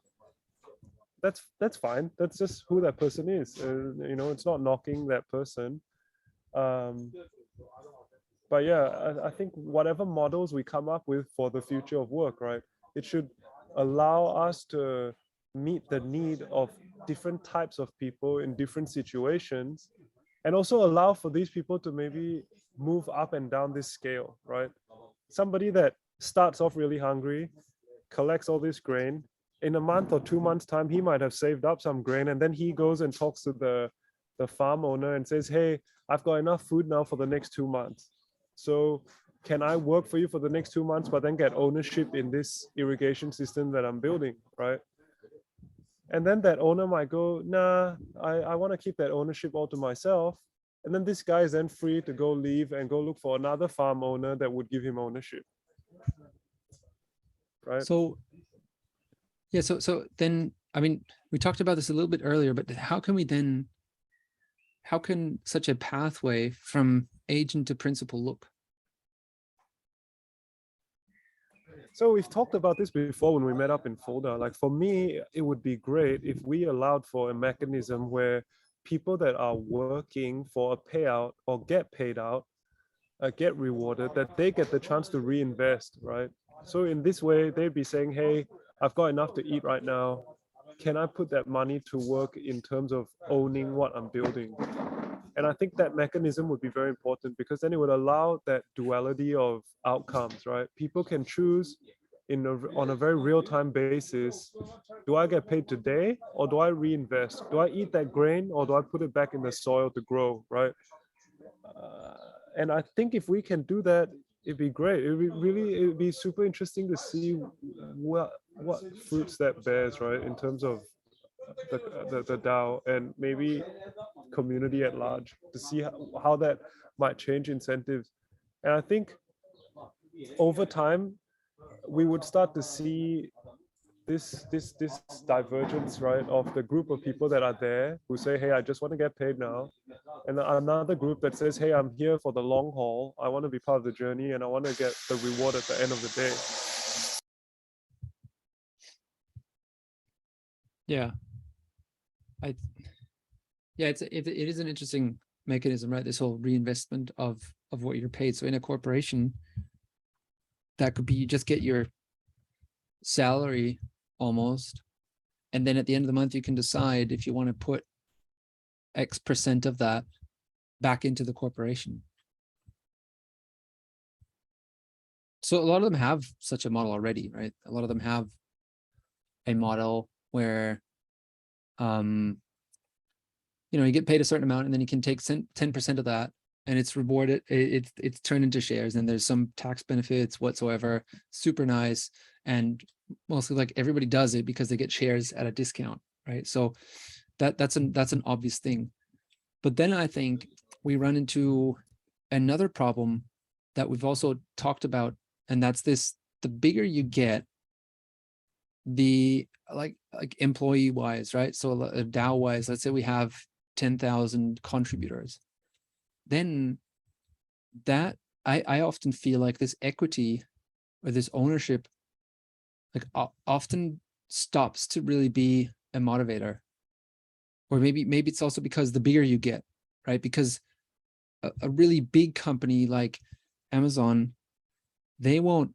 That's fine, that's just who that person is. It's not knocking that person. But yeah, I think whatever models we come up with for the future of work, right, it should allow us to meet the need of different types of people in different situations, and also allow for these people to maybe move up and down this scale, right? Somebody that starts off really hungry, collects all this grain, in a month or 2 months time, he might have saved up some grain, and then he goes and talks to the farm owner and says, hey, I've got enough food now for the next 2 months. So can I work for you for the next 2 months, but then get ownership in this irrigation system that I'm building, right? And then that owner might go, nah, I want to keep that ownership all to myself. And then this guy is then free to go leave and go look for another farm owner that would give him ownership, right? So, yeah, so then, I mean, we talked about this a little bit earlier, but how can such a pathway from agent to principal look? So we've talked about this before when we met up in Folder. Like, for me, it would be great if we allowed for a mechanism where people that are working for a payout or get paid out, get rewarded, that they get the chance to reinvest, right? So in this way, they'd be saying, hey, I've got enough to eat right now. Can I put that money to work in terms of owning what I'm building? And I think that mechanism would be very important, because then it would allow that duality of outcomes, right? People can choose on a very real-time basis. Do I get paid today, or do I reinvest? Do I eat that grain, or do I put it back in the soil to grow, right? And I think if we can do that, it'd be great. It'd be super interesting to see what fruits that bears, right, in terms of the DAO and maybe community at large, to see how that might change incentives. And I think over time we would start to see this divergence, right, of the group of people that are there who say, hey, I just want to get paid now, and another group that says, hey, I'm here for the long haul, I want to be part of the journey, and I want to get the reward at the end of the day. Yeah, it is an interesting mechanism, right? This whole reinvestment of what you're paid. So in a corporation, that could be you just get your salary almost, and then at the end of the month you can decide if you want to put X% of that back into the corporation. So a lot of them have such a model already, right? A lot of them have a model where you get paid a certain amount, and then you can take 10% of that, and it's rewarded, it's turned into shares, and there's some tax benefits whatsoever. Super nice. And mostly like everybody does it because they get shares at a discount, right? So that's an obvious thing. But then I think we run into another problem that we've also talked about, and that's this: the bigger you get, the like employee wise, right? So DAO wise, let's say we have 10,000 contributors, then that I often feel like this equity or this ownership like often stops to really be a motivator. Or maybe it's also because the bigger you get, right? Because a really big company like Amazon, they won't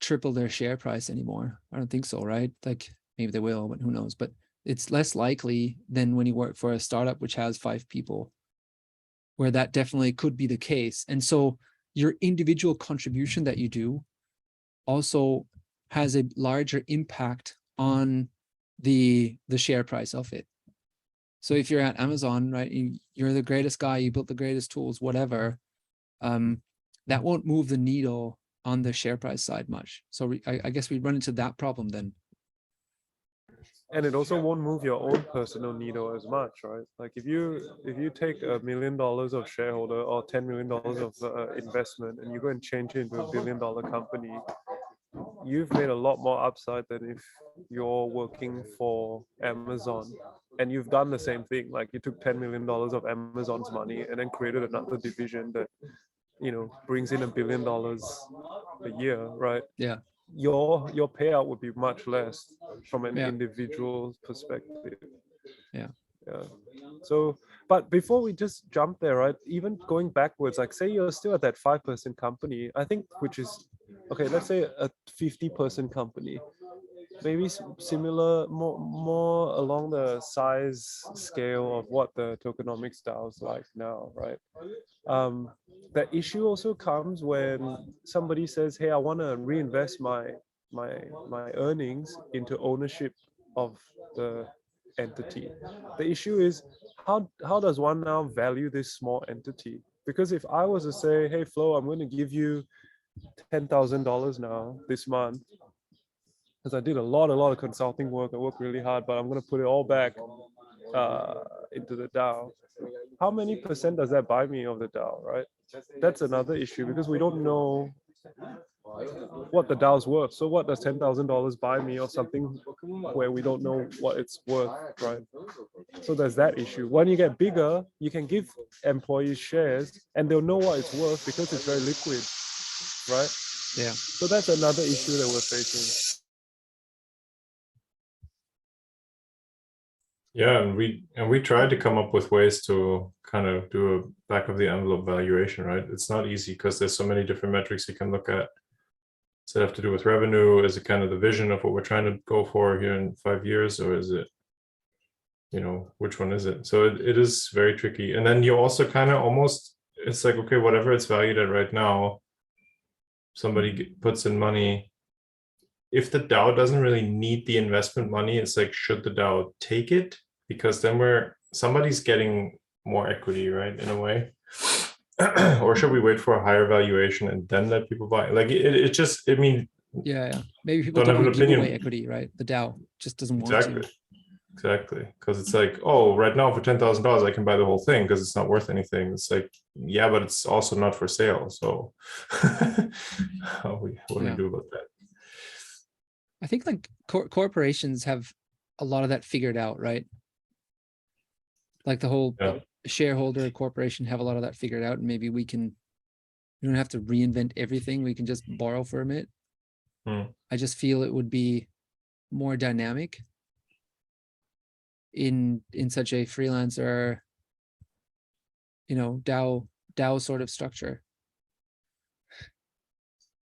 triple their share price anymore. I don't think so, right? Like maybe they will, but who knows? But it's less likely than when you work for a startup which has 5 people, where that definitely could be the case. And so your individual contribution that you do also has a larger impact on the share price of it. So if you're at Amazon, right, you're the greatest guy, you built the greatest tools, whatever, that won't move the needle on the share price side much. So I guess we run into that problem then. And it also won't move your own personal needle as much, right? Like if you take $1 million of shareholder or $10 million of investment, and you go and change it into $1 billion company, you've made a lot more upside than if you're working for Amazon and you've done the same thing. Like you took $10 million of Amazon's money and then created another division that brings in $1 billion a year, right? Yeah. Your payout would be much less from an individual perspective. Yeah. So, but before we just jump there, right, even going backwards, like say you're still at that 5% company, I think, which is okay, let's say a 50-person company, maybe similar, more along the size scale of what the Tokenomics DAO is like now, right? The issue also comes when somebody says, hey, I want to reinvest my earnings into ownership of the entity. The issue is how does one now value this small entity? Because if I was to say, hey Flo, I'm going to give you $10,000 now this month, because I did a lot of consulting work, I worked really hard, but I'm going to put it all back into the DAO. How many percent does that buy me of the DAO, right? That's another issue, because we don't know what the DAO's worth. So what does $10,000 buy me of something where we don't know what it's worth, right? So there's that issue. When you get bigger, you can give employees shares and they'll know what it's worth because it's very liquid, right? Yeah. So that's another issue that we're facing. Yeah, and we tried to come up with ways to kind of do a back of the envelope valuation, right? It's not easy because there's so many different metrics you can look at. Does it have to do with revenue? Is it kind of the vision of what we're trying to go for here in 5 years, or is it, which one is it? So it is very tricky. And then you also kind of almost, it's like, okay, whatever it's valued at right now, somebody puts in money, if the DAO doesn't really need the investment money, it's like, should the DAO take it? Because then somebody's getting more equity, right, in a way. Or should we wait for a higher valuation and then let people buy? Like it just, I mean, yeah. Maybe people don't don't have an want to give away opinion. equity, right? The DAO just doesn't want Exactly. to. Exactly. Because it's like, oh, right now for $10,000, I can buy the whole thing because it's not worth anything. It's like, yeah, but it's also not for sale. So what do we do about that? I think like corporations have a lot of that figured out, right? Like the whole shareholder corporation have a lot of that figured out. And maybe we don't have to reinvent everything. We can just borrow from it. I just feel it would be more dynamic in such a freelancer, DAO sort of structure.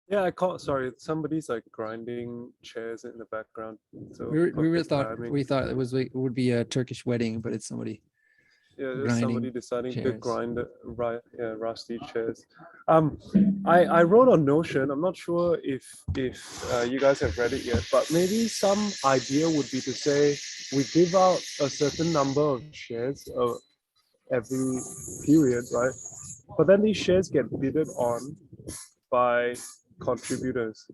Yeah, I caught. Sorry, somebody's like grinding chairs in the background. So we thought it would be a Turkish wedding, but it's somebody. Yeah, there's somebody deciding to grind rusty chairs. I wrote on Notion. I'm not sure if you guys have read it yet, but maybe some idea would be to say we give out a certain number of shares every period, right? But then these shares get bidded on by contributors,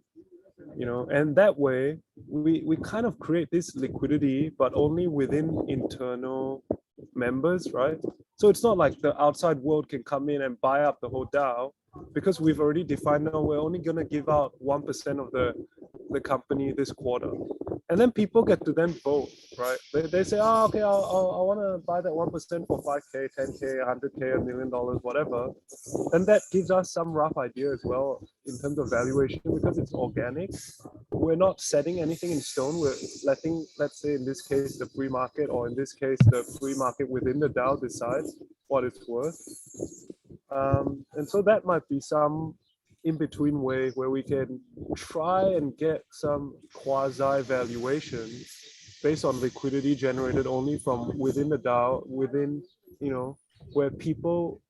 and that way we kind of create this liquidity, but only within internal members, right? So it's not like the outside world can come in and buy up the whole DAO, because we've already defined, no, we're only going to give out 1% of the company this quarter. And then people get to then vote, right? They say, oh, okay, I want to buy that 1% for 5K, 10K, 100K, $1 million, whatever. And that gives us some rough idea as well in terms of valuation, because it's organic. We're not setting anything in stone. We're letting, let's say in this case, the free market, or in this case, the free market within the DAO decides what it's worth. And so that might be some in-between way where we can try and get some quasi-valuation based on liquidity generated only from within the DAO, where people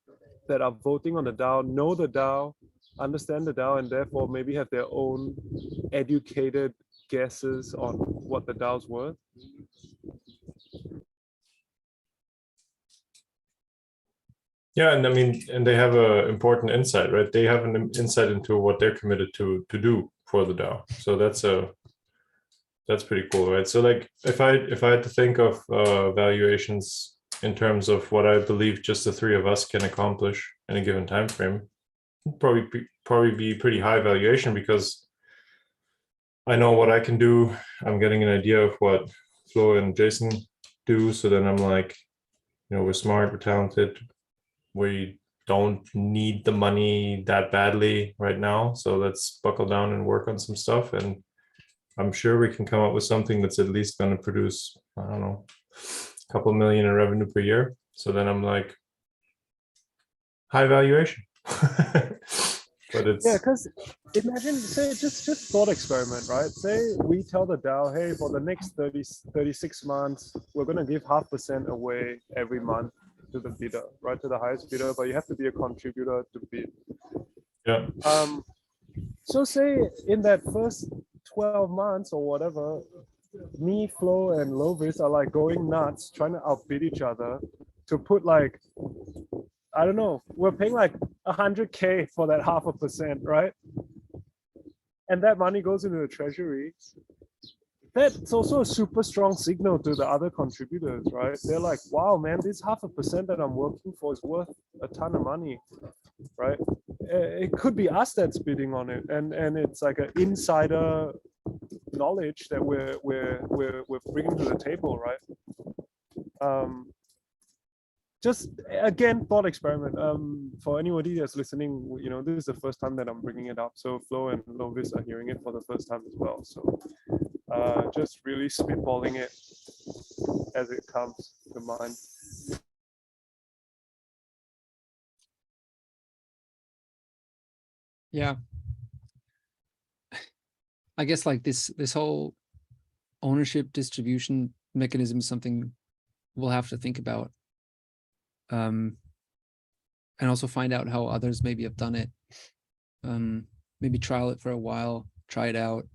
that are voting on the DAO know the DAO, understand the DAO, and therefore maybe have their own educated guesses on what the DAO's worth. Yeah, and I mean, and they have an important insight, right? They have an insight into what they're committed to do for the DAO. So that's pretty cool, right? So like, if I had to think of valuations in terms of what I believe just the three of us can accomplish in a given time frame, probably be pretty high valuation, because I know what I can do. I'm getting an idea of what Flo and Jason do. So then I'm like, we're smart, we're talented. We don't need the money that badly right now. So let's buckle down and work on some stuff. And I'm sure we can come up with something that's at least going to produce, I don't know, a couple million in revenue per year. So then I'm like, high valuation. But it's, yeah, because imagine, say, just thought experiment, right? Say we tell the DAO, hey, for the next 36 months, we're going to give 0.5% away every month to the bidder, right, to the highest bidder, but you have to be a contributor to bid. Yeah. So say in that first 12 months or whatever, me, Flo, and Lovis are like going nuts, trying to outbid each other to put like, I don't know, we're paying like 100K for that 0.5%, right? And that money goes into the treasury. That's also a super strong signal to the other contributors, right? They're like, wow, man, this 0.5% that I'm working for is worth a ton of money, right? It could be us that's bidding on it, and it's like an insider knowledge that we're bringing to the table, right? Just again, thought experiment. For anybody that's listening, this is the first time that I'm bringing it up. So Flo and Lovis are hearing it for the first time as well. So just really spitballing it as it comes to mind. Yeah. I guess like this whole ownership distribution mechanism is something we'll have to think about. And also find out how others maybe have done it. Maybe trial it for a while, try it out,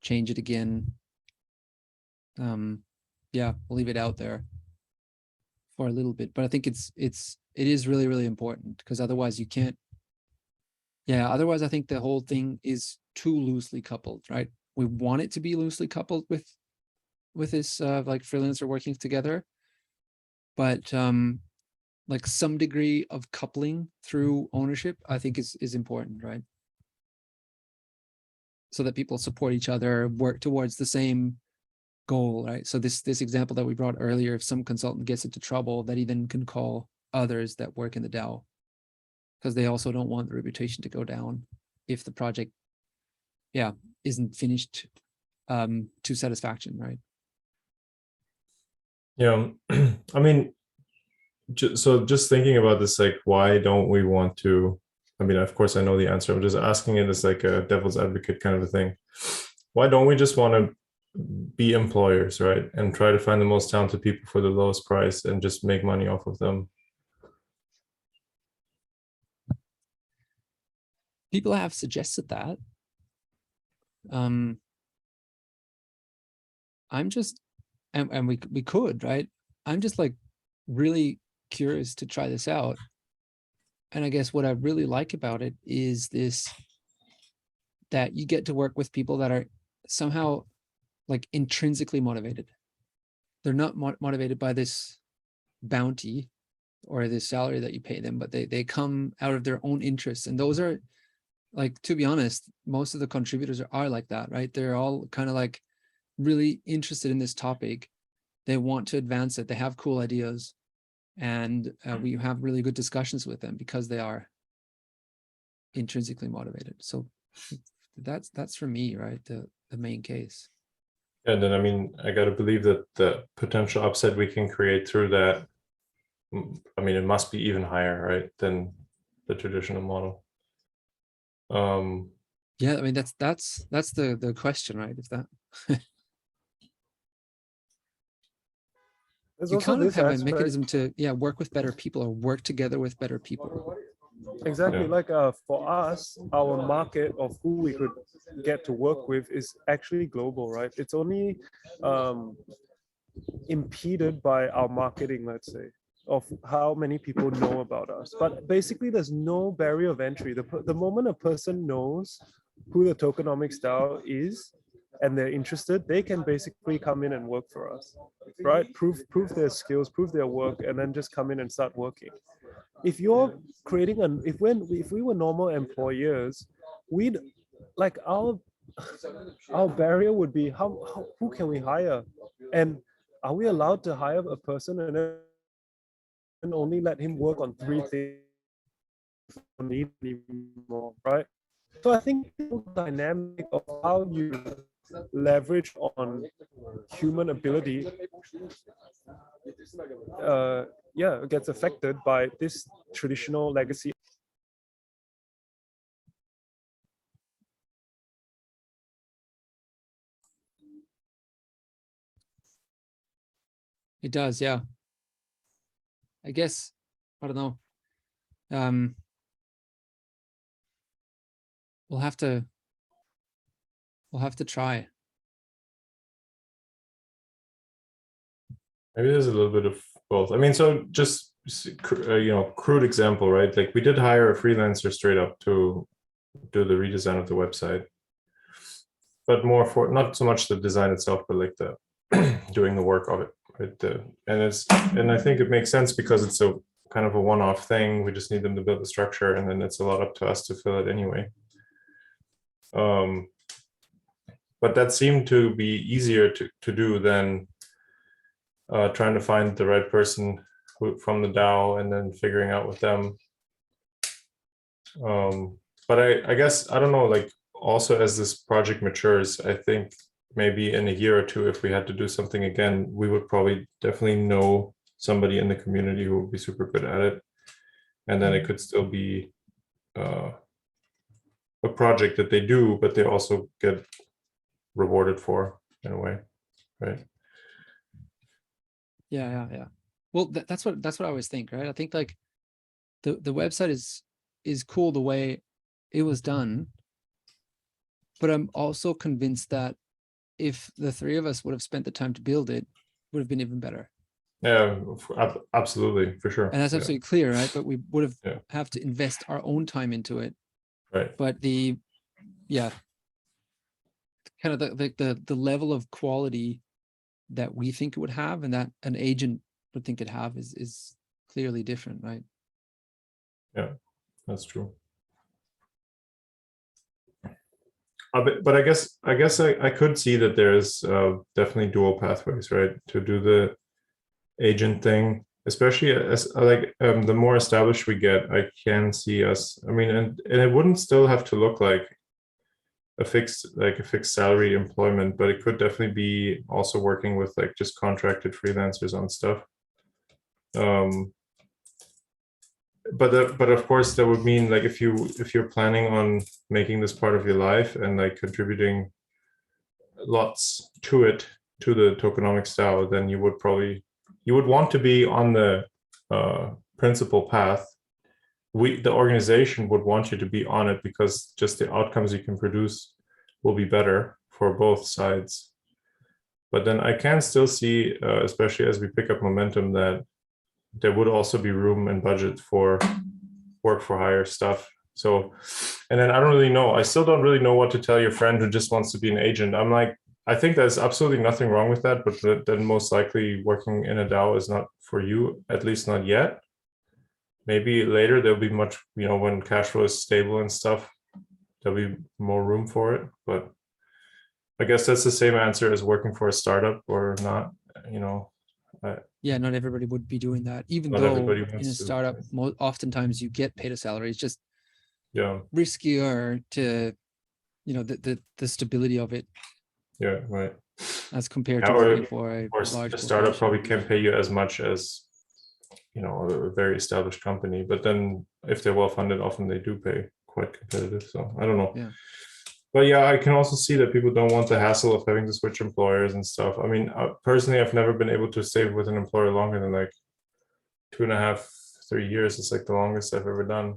change it again. Yeah, I'll leave it out there for a little bit, but I think it is really, really important, because otherwise you can't. Yeah, otherwise I think the whole thing is too loosely coupled, right? We want it to be loosely coupled with this like freelancer working together, but like some degree of coupling through ownership, I think is important, right? So that people support each other, work towards the same goal, right? So this example that we brought earlier, if some consultant gets into trouble, that he then can call others that work in the DAO, because they also don't want the reputation to go down if the project, yeah, isn't finished to satisfaction, right? Yeah, I mean, so just thinking about this, like, why don't we want to? I mean, of course, I know the answer. I'm just asking it as like a devil's advocate kind of a thing. Why don't we just want to be employers, right? And try to find the most talented people for the lowest price and just make money off of them? People have suggested that. I'm just, and we could, right? I'm just like really curious to try this out. And I guess what I really like about it is this, that you get to work with people that are somehow like intrinsically motivated. They're not motivated by this bounty or this salary that you pay them, but they come out of their own interests. And those are, like, to be honest, most of the contributors are like that, right? They're all kind of like really interested in this topic. They want to advance it. They have cool ideas, and we have really good discussions with them because they are intrinsically motivated. So that's for me, right? The main case. And then, I mean, I got to believe that the potential upside we can create through that, I mean, it must be even higher, right, than the traditional model. Yeah, I mean, that's the question, right? If that There's you also kind of this have a aspect. mechanism to, yeah, work with better people or work together with better people. Exactly. Yeah. Like for us, our market of who we could get to work with is actually global, right? It's only impeded by our marketing, let's say, of how many people know about us. But basically, there's no barrier of entry. The moment a person knows who the Tokenomics DAO is and they're interested, they can basically come in and work for us, right? Prove their skills, prove their work, and then just come in and start working. If you're creating if we were normal employers, we'd like our barrier would be who can we hire, and are we allowed to hire a person and then only let him work on 3 things don't need anymore, right? So I think the dynamic of how you leverage on human ability gets affected by this traditional legacy. It does, yeah. I guess, I don't know. We'll have to try. Maybe there's a little bit of both. I mean, so just crude example, right? Like, we did hire a freelancer straight up to do the redesign of the website, but more for not so much the design itself, but like the doing the work of it, right? And I think it makes sense because it's a kind of a one-off thing. We just need them to build the structure, and then it's a lot up to us to fill it anyway. But that seemed to be easier to do than trying to find the right person from the DAO and then figuring out with them. But I guess, I don't know, like, also as this project matures, I think maybe in a year or two, if we had to do something again, we would probably definitely know somebody in the community who would be super good at it. And then it could still be a project that they do, but they also get rewarded for in a way, right? Yeah. Well, that's what I always think, right? I think like the website is cool the way it was done, but I'm also convinced that if the three of us would have spent the time to build it, would have been even better. Yeah, absolutely, for sure. And that's absolutely clear, right? But we would Yeah. have to invest our own time into it. Right. But kind of the level of quality that we think it would have and that an agent would think it have is clearly different, right? Yeah, that's true. But I guess I could see that there's definitely dual pathways, right? To do the agent thing, especially as the more established we get, I can see us. I mean, and it wouldn't still have to look like a fixed salary employment, but it could definitely be also working with like just contracted freelancers on stuff. But of course that would mean like if you're planning on making this part of your life and like contributing lots to it, to the Tokenomics DAO, then you would want to be on the principal path. The organization would want you to be on it because just the outcomes you can produce will be better for both sides. But then I can still see, especially as we pick up momentum, that there would also be room and budget for work for hire stuff. So, and then I don't really know. I still don't really know what to tell your friend who just wants to be an agent. I'm like, I think there's absolutely nothing wrong with that, but then most likely working in a DAO is not for you, at least not yet. Maybe later there'll be much, when cash flow is stable and stuff, there'll be more room for it. But I guess that's the same answer as working for a startup or not, Yeah, not everybody would be doing that, even Not though everybody in a wants to, startup, oftentimes you get paid a salary. It's just yeah, riskier to, the stability of it yeah, right. as compared Yeah, to working for a Or large a startup corporation. probably can't pay you as much as a very established company, but then if they're well funded, often they do pay quite competitive. So I don't know. Yeah. But yeah, I can also see that people don't want the hassle of having to switch employers and stuff. I mean, personally, I've never been able to stay with an employer longer than like 2.5, 3 years. It's like the longest I've ever done.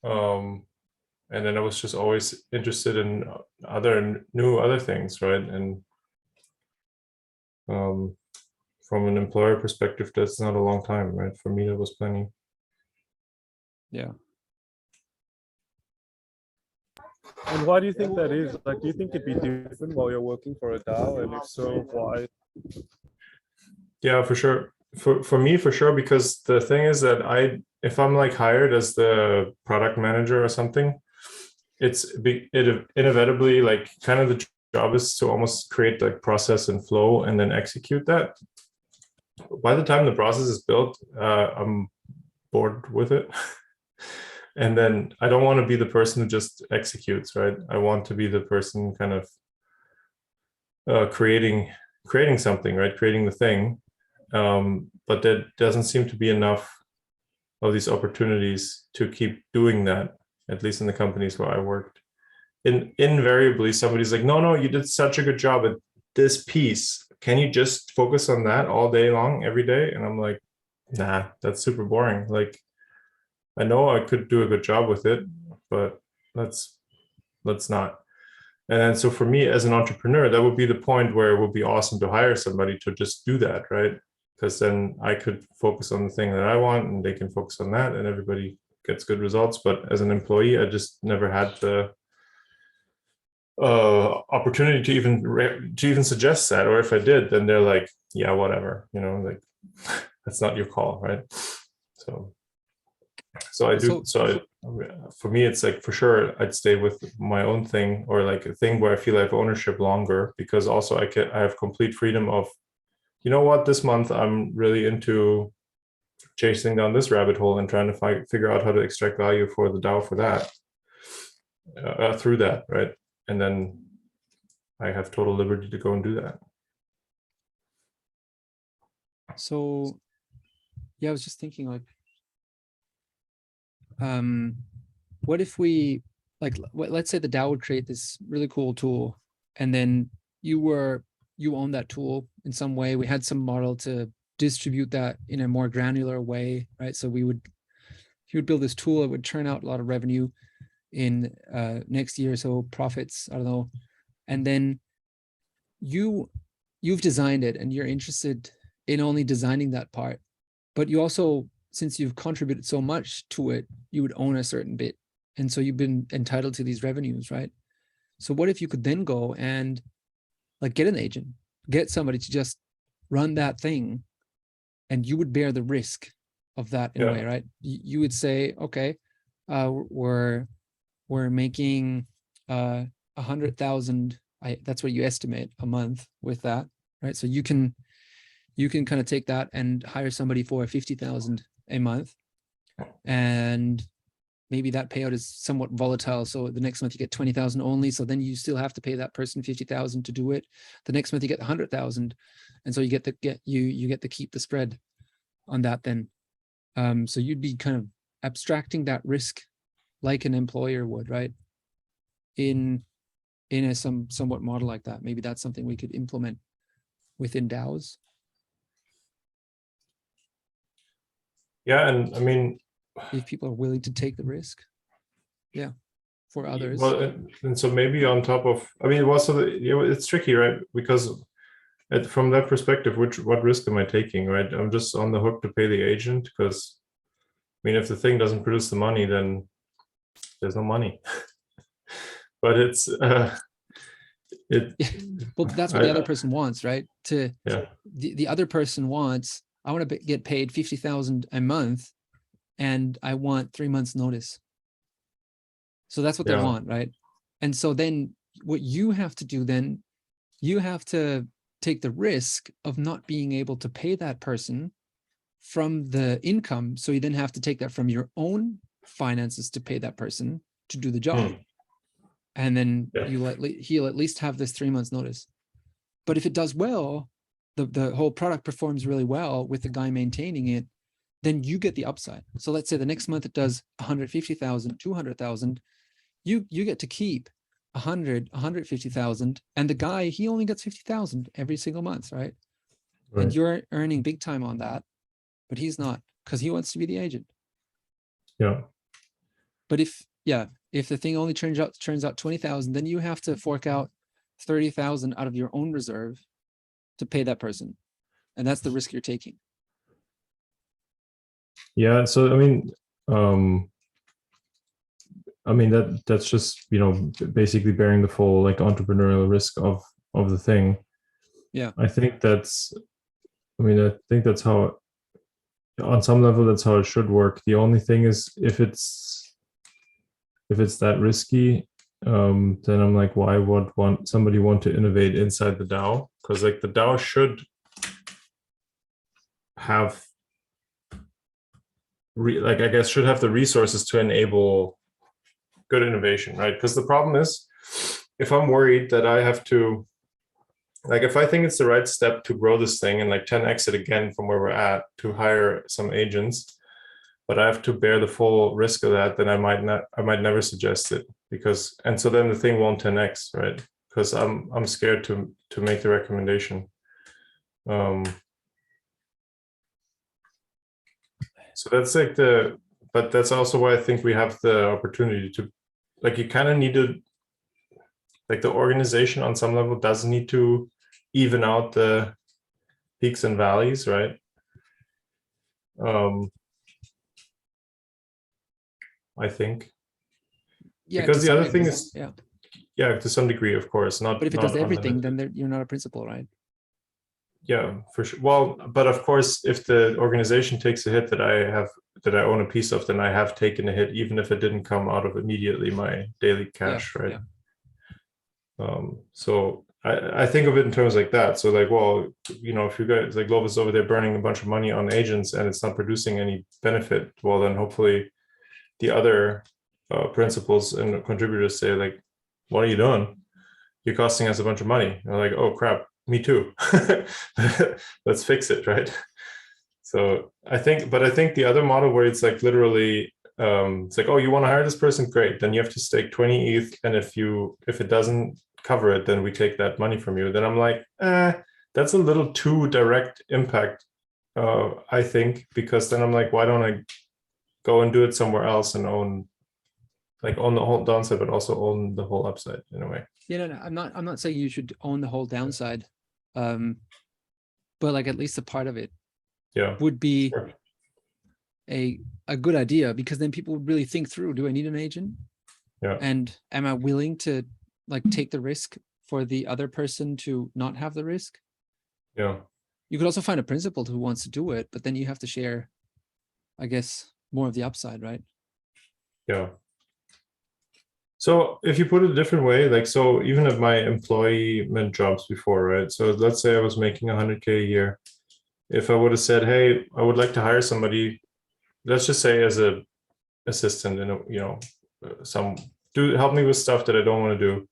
And then I was just always interested in other things, right? And from an employer perspective, that's not a long time, right? For me, that was plenty. Yeah. And why do you think that is? Like, do you think it'd be different while you're working for a DAO? And if so, why? Yeah, for sure. For me, for sure, because the thing is that if I'm like hired as the product manager or something, it inevitably like kind of the job is to almost create like process and flow and then execute that. By the time the process is built, I'm bored with it. And then I don't want to be the person who just executes, right? I want to be the person kind of creating something, right? Creating the thing. But there doesn't seem to be enough of these opportunities to keep doing that, at least in the companies where I worked. Invariably, somebody's like, no, you did such a good job at this piece. Can you just focus on that all day long, every day? And I'm like, nah, that's super boring. Like, I know I could do a good job with it, but let's not. And then so for me as an entrepreneur, that would be the point where it would be awesome to hire somebody to just do that, right? Because then I could focus on the thing that I want and they can focus on that and everybody gets good results. But as an employee, I just never had the opportunity to even suggest that. Or if I did, then they're like, yeah, whatever, like that's not your call, right? So for me, it's like, for sure, I'd stay with my own thing, or like a thing where I feel I have ownership longer, because also I have complete freedom of, this month I'm really into chasing down this rabbit hole and trying to figure out how to extract value for the DAO for that, through that, right? And then I have total liberty to go and do that. So, yeah, I was just thinking like, what if we let's say the DAO would create this really cool tool, and then you own that tool in some way. We had some model to distribute that in a more granular way, right? So he would build this tool that would turn out a lot of revenue in next year, so profits, I don't know, and then you've designed it and you're interested in only designing that part, but you also, since you've contributed so much to it, you would own a certain bit. And so you've been entitled to these revenues, right? So what if you could then go and like get an agent, get somebody to just run that thing, and you would bear the risk of that in a way, right? You would say, okay, we're making 100,000. That's what you estimate a month with that, right? So you can kind of take that and hire somebody for 50,000 a month, and maybe that payout is somewhat volatile. So the next month you get 20,000 only. So then you still have to pay that person 50,000 to do it. The next month you get 100,000, and so you get to keep the spread on that then. So you'd be kind of abstracting that risk like an employer would, right? In a somewhat model like that. Maybe that's something we could implement within DAOs. Yeah, and I mean, if people are willing to take the risk, yeah, for others. Well, and so maybe on top of, I mean, also it's tricky, right? Because from that perspective, what risk am I taking, right? I'm just on the hook to pay the agent because, I mean, if the thing doesn't produce the money, then there's no money. But it's well, that's what the other person wants, right? The other person wants, I want to get paid 50,000 a month, and I want 3 months notice. So that's what they want, right? And so then what you have to do then, you have to take the risk of not being able to pay that person from the income. So you then have to take that from your own finances to pay that person to do the job. And then he'll at least have this 3 months notice. But if it does well, the whole product performs really well with the guy maintaining it, then you get the upside. So let's say the next month it does 150,000, 200,000, you get to keep 100, 150,000, and the guy, he only gets 50,000 every single month, right? And you're earning big time on that, but he's not, because he wants to be the agent. Yeah. But if the thing only turns out 20,000, then you have to fork out 30,000 out of your own reserve to pay that person. And that's the risk you're taking. Yeah. So, I mean, that's just, basically bearing the full like entrepreneurial risk of the thing. Yeah. I think that's how, on some level, that's how it should work. The only thing is if it's that risky, then I'm like, why would somebody want to innovate inside the DAO? Because like the DAO should have should have the resources to enable good innovation, right? Because the problem is, if I'm worried that I have to, like, if I think it's the right step to grow this thing and like 10x it again from where we're at to hire some agents, but I have to bear the full risk of that, then I might never suggest it, and so then the thing won't 10x, right? Because I'm scared to make the recommendation. So that's like but that's also why I think we have the opportunity to, like, you kind of need to, like, the organization on some level does need to even out the peaks and valleys, right? I think. Yeah. Because the other thing is, yeah, to some degree, of course, not. But if it does everything, then you're not a principal, right? Yeah, for sure. Well, but of course, if the organization takes a hit that I own a piece of, then I have taken a hit, even if it didn't come out of immediately my daily cash, right? Yeah. So I think of it in terms like that. So like, well, if you guys, like Lovis is over there burning a bunch of money on agents and it's not producing any benefit, well, then hopefully the other principals and contributors say like, what are you doing? You're costing us a bunch of money. And they're like, oh crap, me too. Let's fix it, right? So I think the other model where it's like literally, it's like, oh, you want to hire this person? Great. Then you have to stake 20 ETH. And if it doesn't cover it, then we take that money from you. Then I'm like, that's a little too direct impact, I think, because then I'm like, why don't I go and do it somewhere else and own like own the whole downside, but also own the whole upside in a way. Yeah, no, I'm not saying you should own the whole downside. But like at least a part of it would be Sure. a good idea, because then people would really think through, do I need an agent? Yeah. And am I willing to like take the risk for the other person to not have the risk? Yeah. You could also find a principal who wants to do it, but then you have to share, I guess, more of the upside, right? Yeah. So if you put it a different way, like, so even at my employment jobs before, right? So let's say I was making 100K a year. If I would have said, hey, I would like to hire somebody, let's just say as a assistant, and help me with stuff that I don't want to do,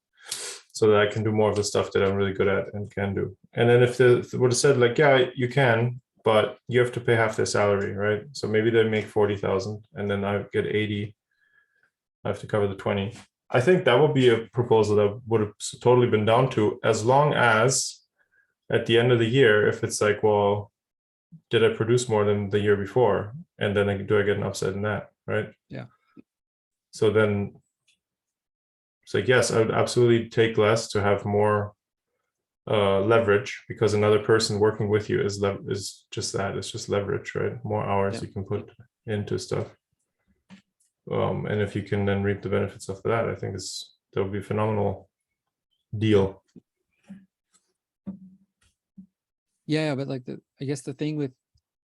so that I can do more of the stuff that I'm really good at and can do. And then if they would have said like, yeah, you can, but you have to pay half their salary, right? So maybe they make 40,000 and then I get 80. I have to cover the 20. I think that would be a proposal that would have totally been down to, as long as at the end of the year, if it's like, well, did I produce more than the year before? And then do I get an upside in that, right? Yeah. So then it's like, yes, I would absolutely take less to have more leverage, because another person working with you is just that. It's just leverage, right? More hours you can put into stuff. And if you can then reap the benefits of that, I think that would be a phenomenal deal. Yeah, but like I guess the thing with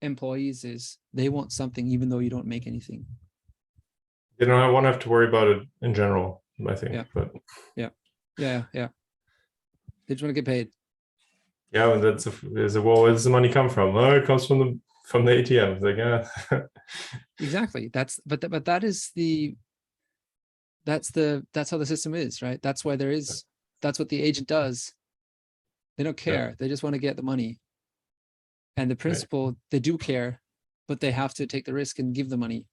employees is they want something even though you don't make anything. They don't want to have to worry about it in general, I think. Yeah. But yeah. They just want to get paid. Yeah, and well, where does the money come from? Oh, it comes from the ATM. It's like, yeah. Exactly. That's how the system is, right? That's why that's what the agent does. They don't care. Yeah. They just want to get the money. And the principal, they do care, but they have to take the risk and give the money.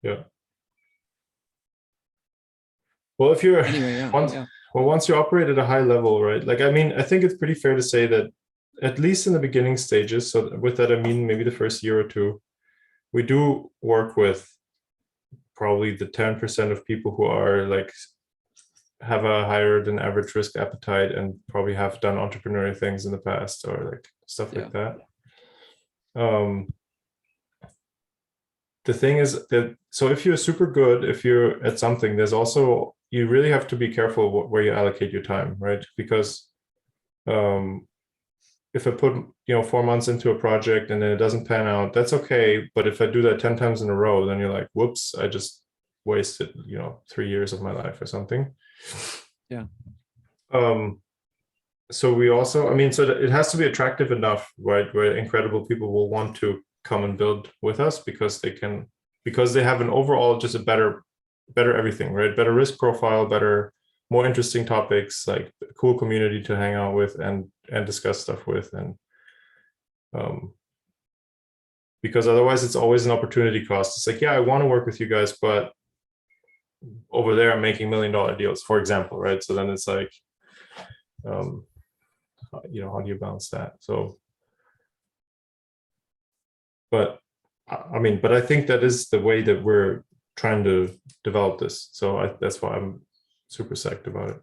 Yeah. Well, if you're once you operate at a high level, right? Like, I mean, I think it's pretty fair to say that at least in the beginning stages, so with that, I mean, maybe the first year or two, we do work with probably the 10% of people who are like, have a higher than average risk appetite and probably have done entrepreneurial things in the past, or like stuff like that. The thing is that, so if you're super good, if you're at something, there's also, you really have to be careful where you allocate your time, right? Because if I put 4 months into a project and then it doesn't pan out, that's okay. But if I do that 10 times in a row, then you're like, whoops, I just wasted 3 years of my life or something. Yeah. So we also, I mean, so it has to be attractive enough, right, where incredible people will want to come and build with us, because they have an overall just a better everything, right? Better risk profile, better, more interesting topics, like a cool community to hang out with and discuss stuff with. And because otherwise it's always an opportunity cost. It's like, yeah, I want to work with you guys, but over there I'm making $1 million deals, for example, right? So then it's like, how do you balance that? So, but I think that is the way that we're trying to develop this. So that's why I'm super psyched about it.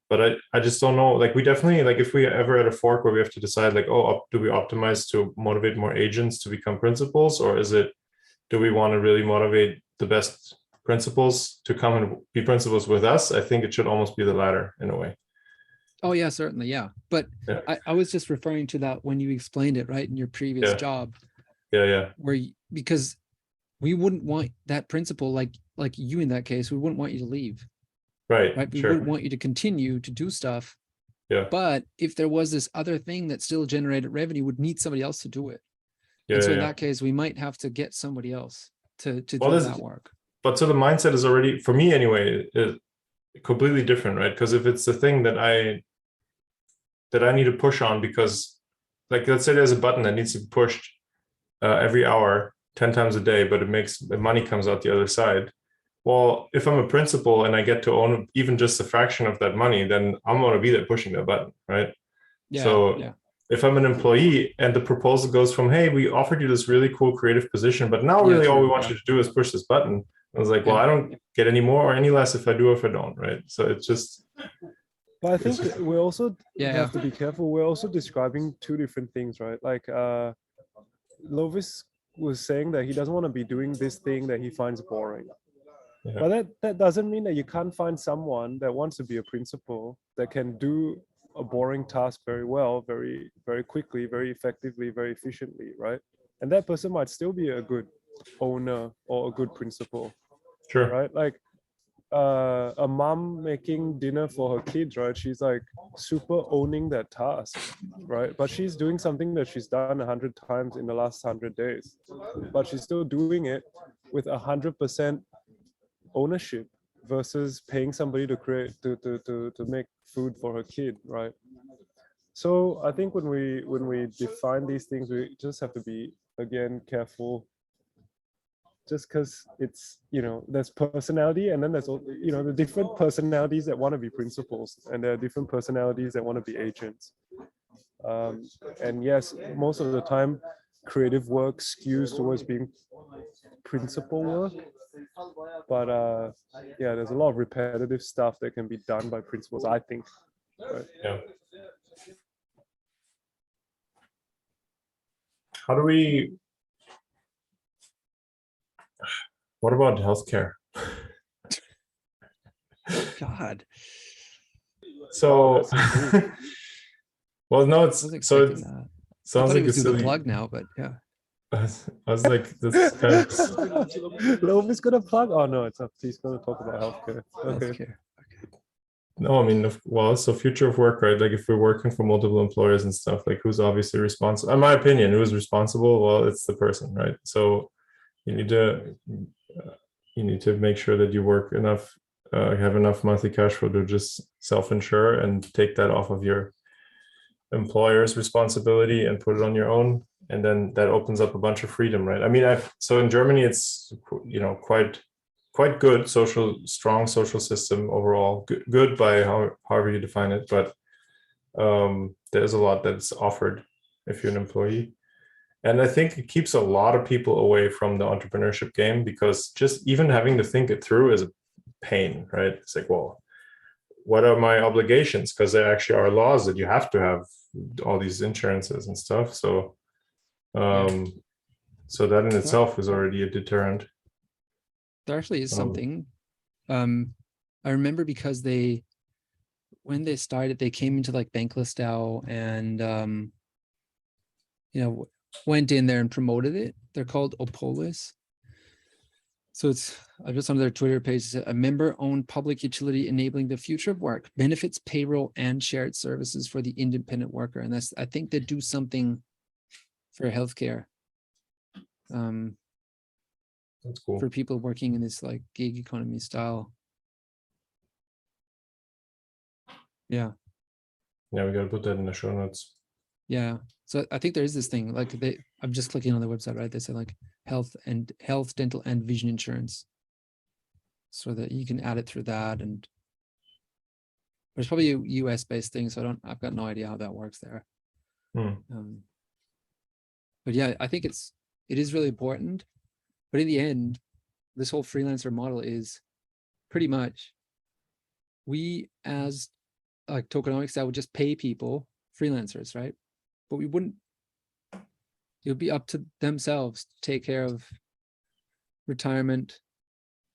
But I just don't know, like, we definitely, like, if we ever at a fork where we have to decide, like, do we optimize to motivate more agents to become principals, or do we want to really motivate the best principals to come and be principals with us? I think it should almost be the latter in a way. Oh yeah, certainly. Yeah. But I was just referring to that when you explained it, right, in your previous job. Yeah. Because we wouldn't want that principal, like you in that case, we wouldn't want you to leave. Right. We wouldn't want you to continue to do stuff. Yeah. But if there was this other thing that still generated revenue, would need somebody else to do it. And so in that case, we might have to get somebody else to do that work. But so the mindset is already, for me anyway, is completely different, right? Because if it's the thing that I need to push on, because, like, let's say there's a button that needs to be pushed every hour, 10 times a day, but the money comes out the other side. Well, if I'm a principal and I get to own even just a fraction of that money, then I'm going to be there pushing that button, right? If I'm an employee and the proposal goes from, hey, we offered you this really cool creative position, but now really all we want you to do is push this button, I was like, well, I don't get any more or any less if I do or if I don't, right? So it's just. But I think we also Yeah, have to be careful. We're also describing two different things, right? Like Lovis was saying that he doesn't want to be doing this thing that he finds boring. Yeah. But that doesn't mean that you can't find someone that wants to be a principal that can do a boring task very well, very, very quickly, very effectively, very efficiently, right? And that person might still be a good owner or a good principal, Sure. right? Like a mom making dinner for her kids, right? She's like super owning that task, right? But she's doing something that she's done 100 times in the last 100 days, but she's still doing it with 100% ownership versus paying somebody to create to make food for her kid, right? So I think when we define these things, we just have to be, again, careful. Just because it's, there's personality, and then there's, the different personalities that want to be principals, and there are different personalities that want to be agents. And yes, most of the time, creative work skews towards being principal work. But yeah, there's a lot of repetitive stuff that can be done by principals, I think. Right? Yeah. How do we? What about healthcare? God. So, well, no, it's I was so expecting it that. I sounds thought like he was a doing the silly. plug now, but yeah. I was like, this kind of. Loeb is gonna plug. Oh no, it's up. He's gonna talk about healthcare. Okay. Healthcare. No, I mean, well, so future of work, right? Like if we're working for multiple employers and stuff, like who's obviously responsible? In my opinion, who's responsible? Well, it's the person, right? So you need to make sure that you work enough, have enough monthly cash flow to just self-insure and take that off of your employer's responsibility and put it on your own, and then that opens up a bunch of freedom, right? I mean, so in Germany, it's quite good strong social system overall. Good by however you define it, but there's a lot that's offered if you're an employee. And I think it keeps a lot of people away from the entrepreneurship game, because just even having to think it through is a pain, right? It's like, well, what are my obligations? Because there actually are laws that you have to have all these insurances and stuff. So, so that in itself is already a deterrent. There actually is something. I remember because when they started, they came into like Bankless DAO and went in there and promoted it. They're called Opolis. So it's just on their Twitter page, a member-owned public utility enabling the future of work, benefits, payroll, and shared services for the independent worker. And I think they do something for healthcare. That's cool. For people working in this like gig economy style. Yeah. Yeah, we got to put that in the show notes. Yeah. So I think there is this thing like I'm just clicking on the website, right? They say like health, dental, and vision insurance, so that you can add it through that. And but it's probably a US based thing, so I've got no idea how that works there. But yeah, I think it is really important. But in the end, this whole freelancer model is pretty much we as like Tokenomics DAO would just pay people, freelancers, right? But we wouldn't, it would be up to themselves to take care of retirement,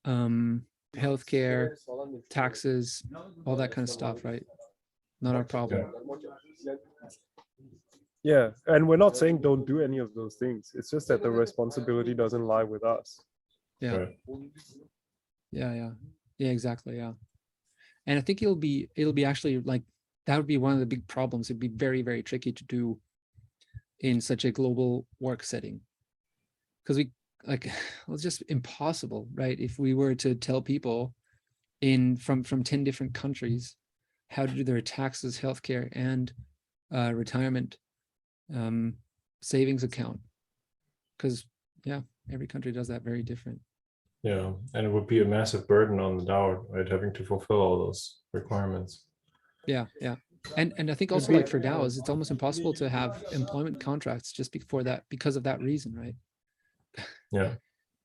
healthcare, taxes, all that kind of stuff, right? Not our problem. Yeah, and we're not saying don't do any of those things. It's just that the responsibility doesn't lie with us. Yeah. Right. Yeah, exactly. Yeah. And I think it'll be actually like, that would be one of the big problems. It'd be very, very tricky to do in such a global work setting. Because it's just impossible, right? If we were to tell people from 10 different countries how to do their taxes, healthcare, and retirement savings account. Because every country does that very different. Yeah, and it would be a massive burden on the DAO, right? Having to fulfill all those requirements. Yeah. And I think also like for DAOs, it's almost impossible to have employment contracts just because of that reason, right? Yeah.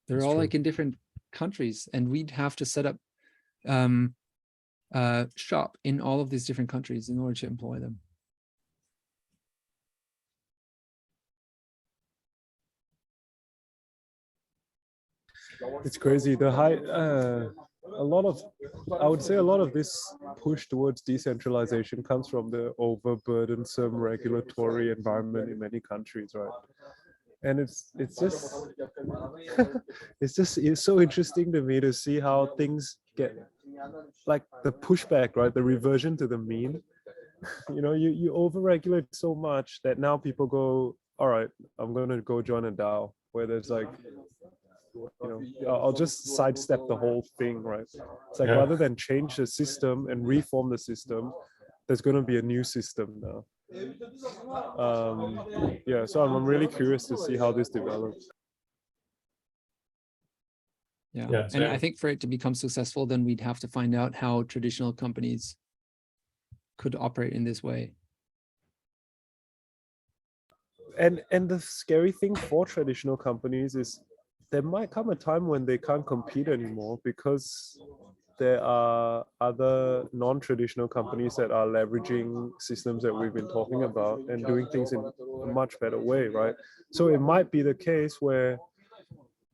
They're all like in different countries, and we'd have to set up shop in all of these different countries in order to employ them. It's crazy. I would say a lot of this push towards decentralization comes from the overburdensome regulatory environment in many countries, right? And it's so interesting to me to see how things get, like the pushback, right? The reversion to the mean. You overregulate so much that now people go, all right, I'm going to go join a DAO where there's like, I'll just sidestep the whole thing, right? It's like, rather than change the system and reform the system, there's going to be a new system now. So I'm really curious to see how this develops. Yeah, and I think for it to become successful, then we'd have to find out how traditional companies could operate in this way. And the scary thing for traditional companies is there might come a time when they can't compete anymore because there are other non-traditional companies that are leveraging systems that we've been talking about and doing things in a much better way, right? So it might be the case where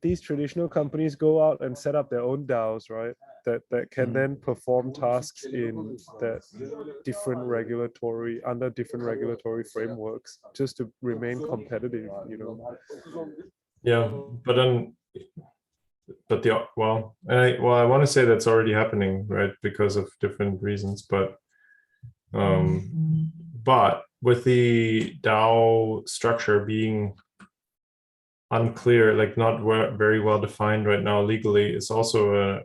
these traditional companies go out and set up their own DAOs, right? That can then perform tasks in that under different regulatory frameworks just to remain competitive, Yeah, but I want to say that's already happening, right? Because of different reasons, but with the DAO structure being unclear, like not very well defined right now legally, it's also a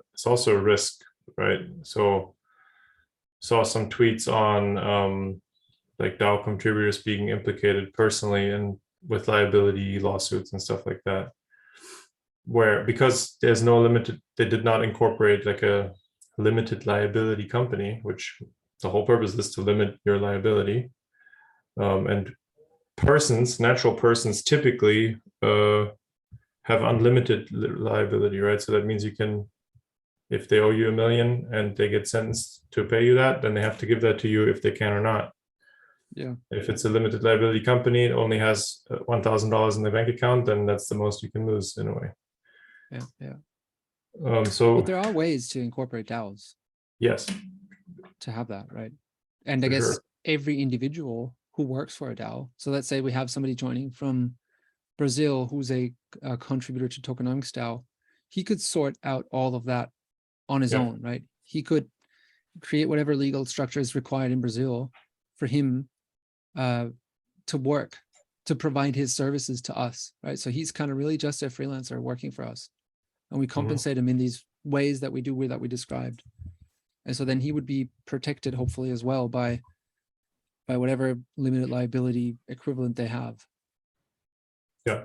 risk, right? So saw some tweets on like DAO contributors being implicated personally and with liability lawsuits and stuff like that, because there's no they did not incorporate like a limited liability company, which the whole purpose is to limit your liability. And natural persons typically have unlimited liability, right? So that means you can, if they owe you $1 million and they get sentenced to pay you that, then they have to give that to you if they can or not. Yeah. If it's a limited liability company, it only has $1,000 in the bank account, then that's the most you can lose in a way. Yeah. But there are ways to incorporate DAOs. Yes. To have that, right? And I guess every individual who works for a DAO. So let's say we have somebody joining from Brazil who's a contributor to Tokenomics DAO. He could sort out all of that on his own, right? He could create whatever legal structure is required in Brazil for him to work, to provide his services to us, right? So he's kind of really just a freelancer working for us. And we compensate him in these ways that we described. And so then he would be protected, hopefully, as well by whatever limited liability equivalent they have. Yeah.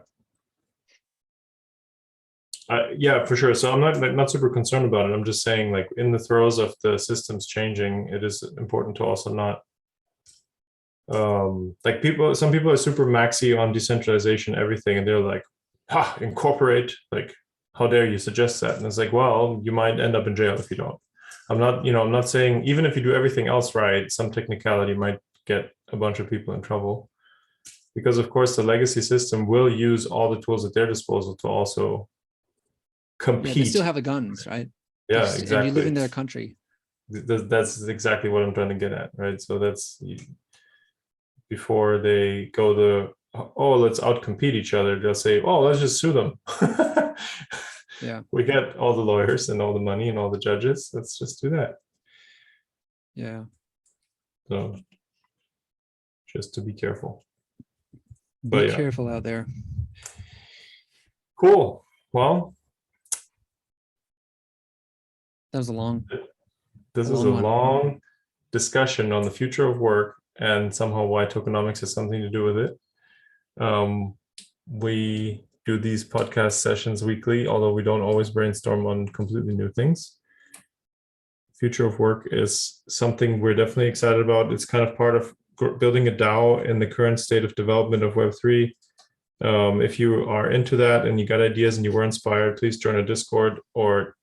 Yeah, for sure. So I'm not super concerned about it. I'm just saying, like, in the throes of the systems changing, it is important to also not like some people are super maxi on decentralization, everything, and they're like, incorporate, like, how dare you suggest that? And it's like, well, you might end up in jail if you don't. I'm not saying, even if you do everything else right, some technicality might get a bunch of people in trouble, because of course the legacy system will use all the tools at their disposal to also compete. Yeah, they still have the guns, right? Yeah, exactly. And you live in their country. That's exactly what I'm trying to get at, right? So that's before they go let's outcompete each other, they'll say, let's just sue them. Yeah, we get all the lawyers and all the money and all the judges, let's just do that. Yeah. So just to be careful. Be careful out there. Cool. Well, that was a long discussion on the future of work and somehow why tokenomics has something to do with it. We do these podcast sessions weekly, although we don't always brainstorm on completely new things. Future of work is something we're definitely excited about. It's kind of part of building a DAO in the current state of development of Web3. If you are into that and you got ideas and you were inspired, please join our Discord or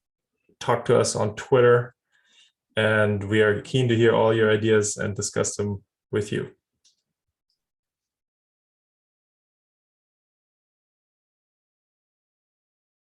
talk to us on Twitter. And we are keen to hear all your ideas and discuss them with you.